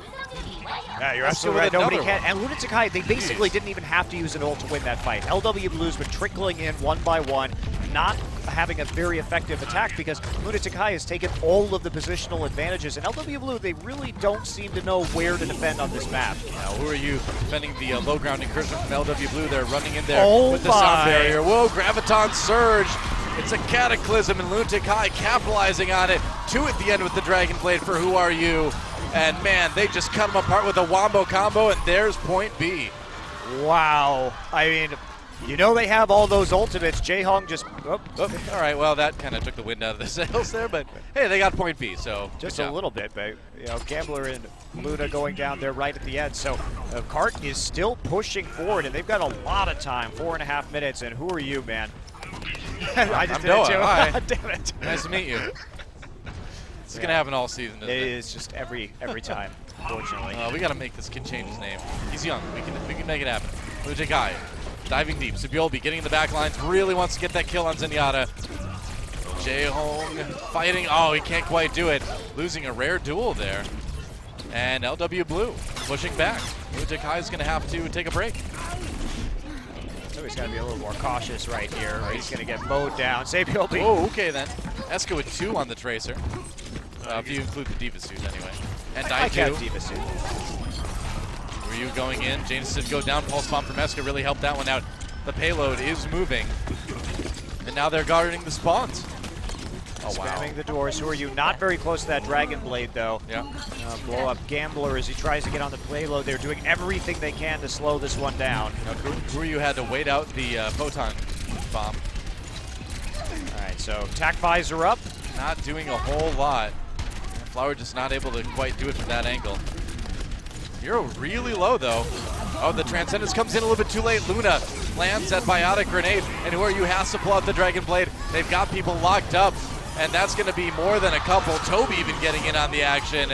Yeah, you're absolutely right. Nobody can. And Lunatic-Hai, they basically didn't even have to use an ult to win that fight. LW Blue's been trickling in one by one, not having a very effective attack because Lunatic-Hai has taken all of the positional advantages. And LW Blue, they really don't seem to know where to defend on this map. Now, who are you defending the low ground incursion from LW Blue? They're running in there with the sound barrier. Whoa, Graviton Surge. It's a Cataclysm, and Lunatic-Hai capitalizing on it. 2 at the end with the Dragon Blade for Who Are You? And man, they just cut them apart with a wombo combo, and there's point B. Wow. I mean, you know they have all those ultimates. Jae-Hong just... All right, well, that kind of took the wind out of the sails there, but hey, they got point B, so... Just a little bit, but, you know, Gambler and Luna going down there right at the end. So, Cart is still pushing forward, and they've got a lot of time, 4.5 minutes, and who are you, man? I just did it too. Hi. Damn it. Nice to meet you. It's going to happen all season, isn't it? It is just every time, unfortunately. We got to make this kid change his name. He's young. We can make it happen. Lunatic-Hai diving deep. Subiolbi getting in the back lines. Really wants to get that kill on Zenyatta. Jae-Hong fighting. Oh, he can't quite do it. Losing a rare duel there. And LW Blue pushing back. Lunatic-Hai is going to have to take a break. So he's got to be a little more cautious right here. Right. He's going to get mowed down. Subiolbi. Oh, okay then. Eska with 2 on the Tracer. If you include the Diva suit anyway. And I Daitu. can't Diva suit. Were you going in? Janus did go down. Pulse bomb from Eska really helped that one out. The payload is moving. And now they're guarding the spawns. Oh, wow. Spamming the doors. Who are you? Not very close to that Dragon Blade, though. Yeah. Blow up Gambler as he tries to get on the payload. They're doing everything they can to slow this one down. Who are you had to wait out the photon bomb. All right, so tac visor up. Not doing a whole lot. Flower just not able to quite do it from that angle. Hero really low, though. Oh, the Transcendence comes in a little bit too late. Luna lands that Biotic Grenade, and Who Are You has to pull out the Dragon Blade. They've got people locked up, and that's going to be more than a couple. Toby even getting in on the action.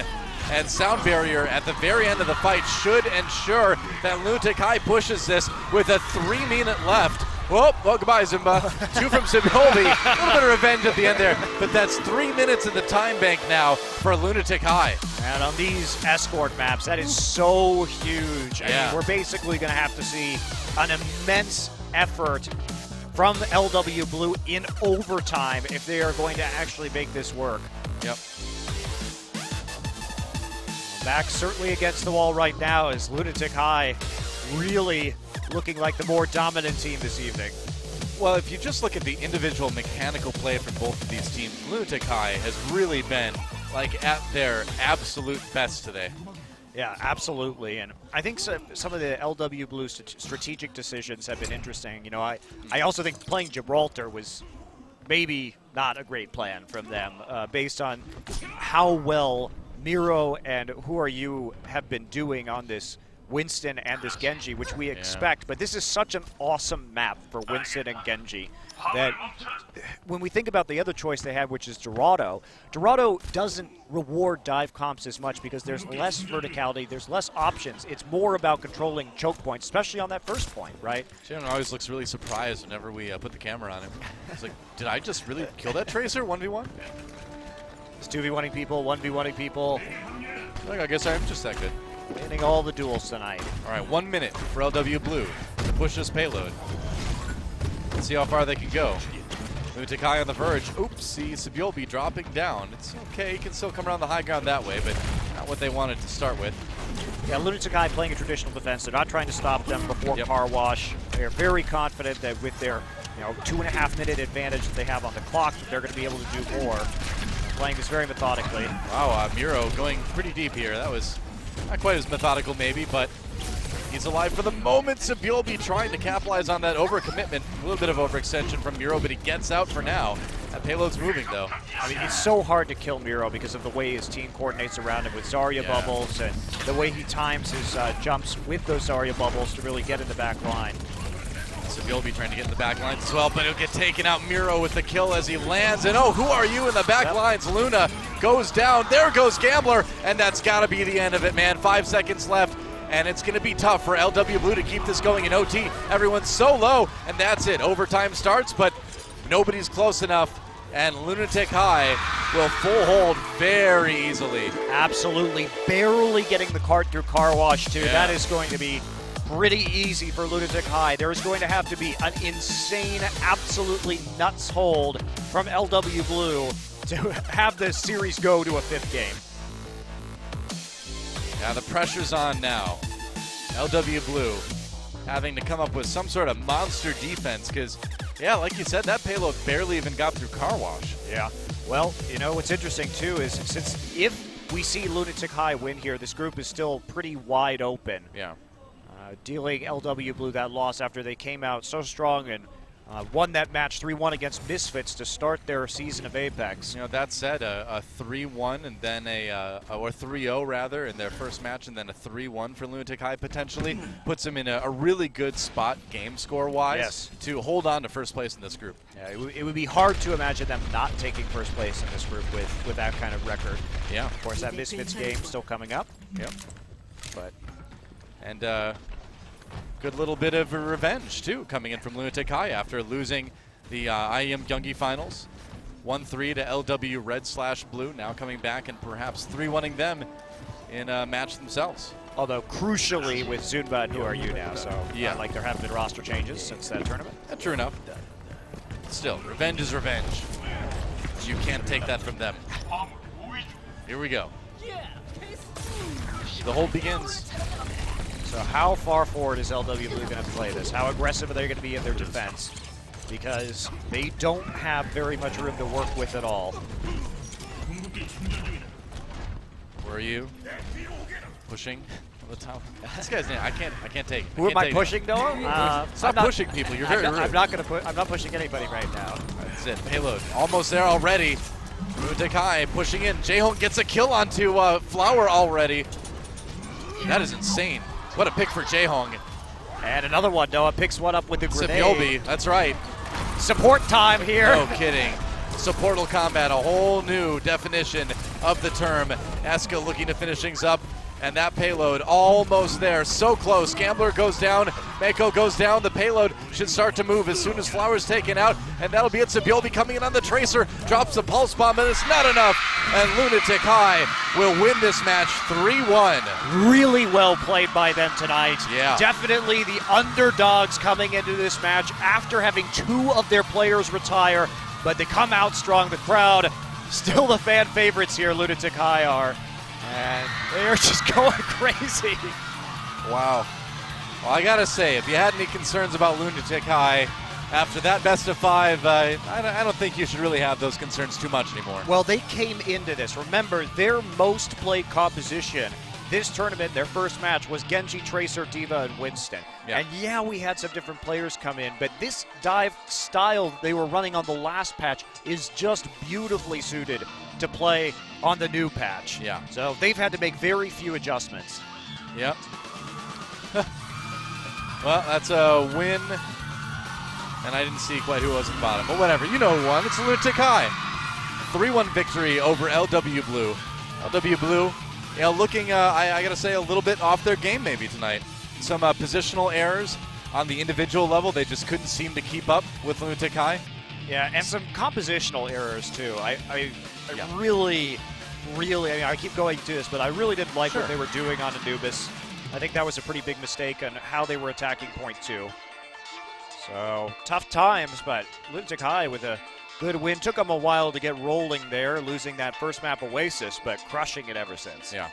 And Sound Barrier at the very end of the fight should ensure that Lunatic-Hai pushes this with a 3-minute left. Well, goodbye, Zimba. 2 from Subiolbi. A little bit of revenge at the end there, but that's 3 minutes in the time bank now for Lunatic-Hai. And on these escort maps, that is so huge. I mean, we're basically going to have to see an immense effort from LW Blue in overtime if they are going to actually make this work. Yep. Back certainly against the wall right now is Lunatic-Hai really looking like the more dominant team this evening. Well, if you just look at the individual mechanical play from both of these teams, Lunatic-Hai has really been like at their absolute best today. Yeah, absolutely. And I think some of the LW Blue strategic decisions have been interesting. You know, I also think playing Gibraltar was maybe not a great plan from them based on how well Miro and Who Are You have been doing on this Winston and this Genji, which we expect. But this is such an awesome map for Winston and Genji that when we think about the other choice they have, which is Dorado, Dorado doesn't reward dive comps as much because there's less verticality, there's less options. It's more about controlling choke points, especially on that first point, right? Shannon always looks really surprised whenever we put the camera on him. He's like, did I just really kill that Tracer 1v1? It's 2v1ing people, 1v1ing people. Like, I guess I'm just that good. Winning all the duels tonight. All right, 1 minute for LW Blue to push this payload. Let's see how far they can go. Lunatic-Hai on the verge. Oopsie, Sebulbe dropping down. It's okay, he can still come around the high ground that way, but not what they wanted to start with. Yeah, Lunatic-Hai playing a traditional defense. They're not trying to stop them before car wash. They're very confident that with their 2.5-minute advantage that they have on the clock, that they're going to be able to do more. Playing this very methodically. Wow, Miro going pretty deep here. That was not quite as methodical maybe, but he's alive for the moment. Sebulbe trying to capitalize on that overcommitment. A little bit of overextension from Miro, but he gets out for now. That payload's moving, though. I mean, it's so hard to kill Miro because of the way his team coordinates around him with Zarya bubbles and the way he times his jumps with those Zarya bubbles to really get in the back line. Sebulbe trying to get in the back lines as well, but he'll get taken out. Miro with the kill as he lands, and oh, who are you in the back lines? Luna goes down. There goes Gambler, and that's got to be the end of it, man. 5 seconds left. And it's going to be tough for LW Blue to keep this going in OT. Everyone's so low, and that's it. Overtime starts, but nobody's close enough, and Lunatic-Hai will full hold very easily. Absolutely. Barely getting the cart through car wash, too. That is going to be pretty easy for Lunatic-Hai. There is going to have to be an insane, absolutely nuts hold from LW Blue to have this series go to a 5th game. Yeah, the pressure's on now. LW Blue having to come up with some sort of monster defense because, yeah, like you said, that payload barely even got through car wash. Yeah. Well, what's interesting, too, is since if we see Lunatic-Hai win here, this group is still pretty wide open. Yeah. Dealing LW Blue that loss after they came out so strong and won that match 3-1 against Misfits to start their season of Apex. That said, a 3-1 and then or 3-0 rather in their first match, and then a 3-1 for Lunatic-Hai potentially puts them in a really good spot game score-wise to hold on to first place in this group. Yeah, it would be hard to imagine them not taking first place in this group with that kind of record. Yeah. Of course, that Misfits game still coming up. Yep. And good little bit of revenge, too, coming in from Lunatic-Hai after losing the IEM Gyeonggi Finals. 1-3 to LW Red/Blue, now coming back and perhaps 3-1ing them in a match themselves. Although, crucially, with Zunba and Who Are You now, so not like there haven't been roster changes since that tournament. True enough. Still, revenge is revenge. You can't take that from them. Here we go. The hold begins. So how far forward is LW Blue going to play this? How aggressive are they going to be in their defense? Because they don't have very much room to work with at all. Where are you? Pushing on the top. This guy's name, I can't take it. Who am I pushing, Noah? Stop pushing people. You're very rude. I'm not pushing anybody right now. That's it. Payload almost there already. Lunatic-Hai pushing in. Jaehong gets a kill onto Flower already. That is insane. What a pick for Jaehong. And another one, Noah picks one up with the grenade. Sebulbe, that's right. Support time here. No kidding. Supportal combat, a whole new definition of the term. Eska looking to finish things up, and that payload almost there. So close. Gambler goes down. Mako goes down. The payload should start to move as soon as Flower's taken out, and that'll be it. Sebulbe coming in on the Tracer. Drops the pulse bomb, and it's not enough. And Lunatic-Hai will win this match 3-1. Really well played by them tonight. Yeah. Definitely the underdogs coming into this match after having 2 of their players retire, but they come out strong. The crowd, still the fan favorites here, Lunatic-Hai are. And they're just going crazy. Wow. Well, I gotta say, if you had any concerns about Lunatic-Hai after that best of 5, I don't think you should really have those concerns too much anymore. Well, they came into this. Remember, their most played composition this tournament, their first match, was Genji, Tracer, D.Va, and Winston. Yeah. And yeah, we had some different players come in, but this dive style they were running on the last patch is just beautifully suited to play on the new patch. Yeah. So they've had to make very few adjustments. Yep. Well, that's a win. And I didn't see quite who was at the bottom. But whatever, you know who won. It's Lunatic-Hai. 3-1 victory over LW Blue. LW Blue, looking, I got to say, a little bit off their game maybe tonight. Some positional errors on the individual level. They just couldn't seem to keep up with Lunatic-Hai. Yeah, and some compositional errors, too. I really, I mean, I keep going to this, but I really didn't like what they were doing on Anubis. I think that was a pretty big mistake on how they were attacking point 2. So, tough times, but Lunatic-Hai with a Good win. Took them a while to get rolling there, losing that first map Oasis, but crushing it ever since. Yeah.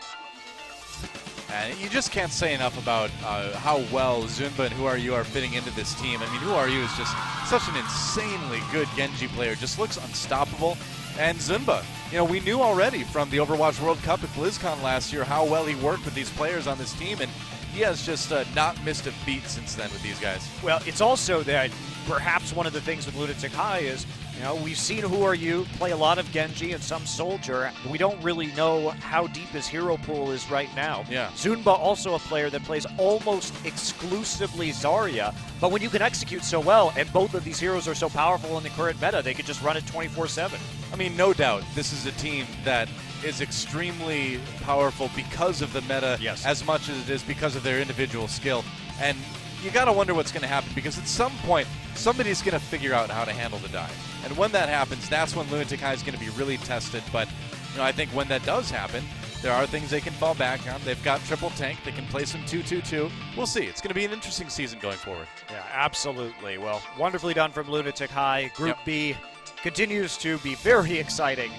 And you just can't say enough about how well Zunba and Who Are You are fitting into this team. I mean, Who Are You is just such an insanely good Genji player. Just looks unstoppable. And Zunba, you know, we knew already from the Overwatch World Cup at BlizzCon last year how well he worked with these players on this team, and he has just not missed a beat since then with these guys. Well, it's also that perhaps one of the things with Lunatic-Hai is, you know, we've seen Who Are You play a lot of Genji and some Soldier. We don't really know how deep his hero pool is right now. Yeah. Zunba also a player that plays almost exclusively Zarya, but when you can execute so well, and both of these heroes are so powerful in the current meta, they could just run it 24/7. I mean, no doubt, this is a team that is extremely powerful because of the meta, Yes. as much as it is because of their individual skill. And you got to wonder what's going to happen, because at some point, somebody's going to figure out how to handle the dive. And when that happens, that's when Lunatic-Hai is going to be really tested. But you know, I think when that does happen, there are things they can fall back on. They've got triple tank. They can play some 2-2-2. We'll see. It's going to be an interesting season going forward. Yeah, absolutely. Well, wonderfully done from Lunatic-Hai. Group Yep. B continues to be very exciting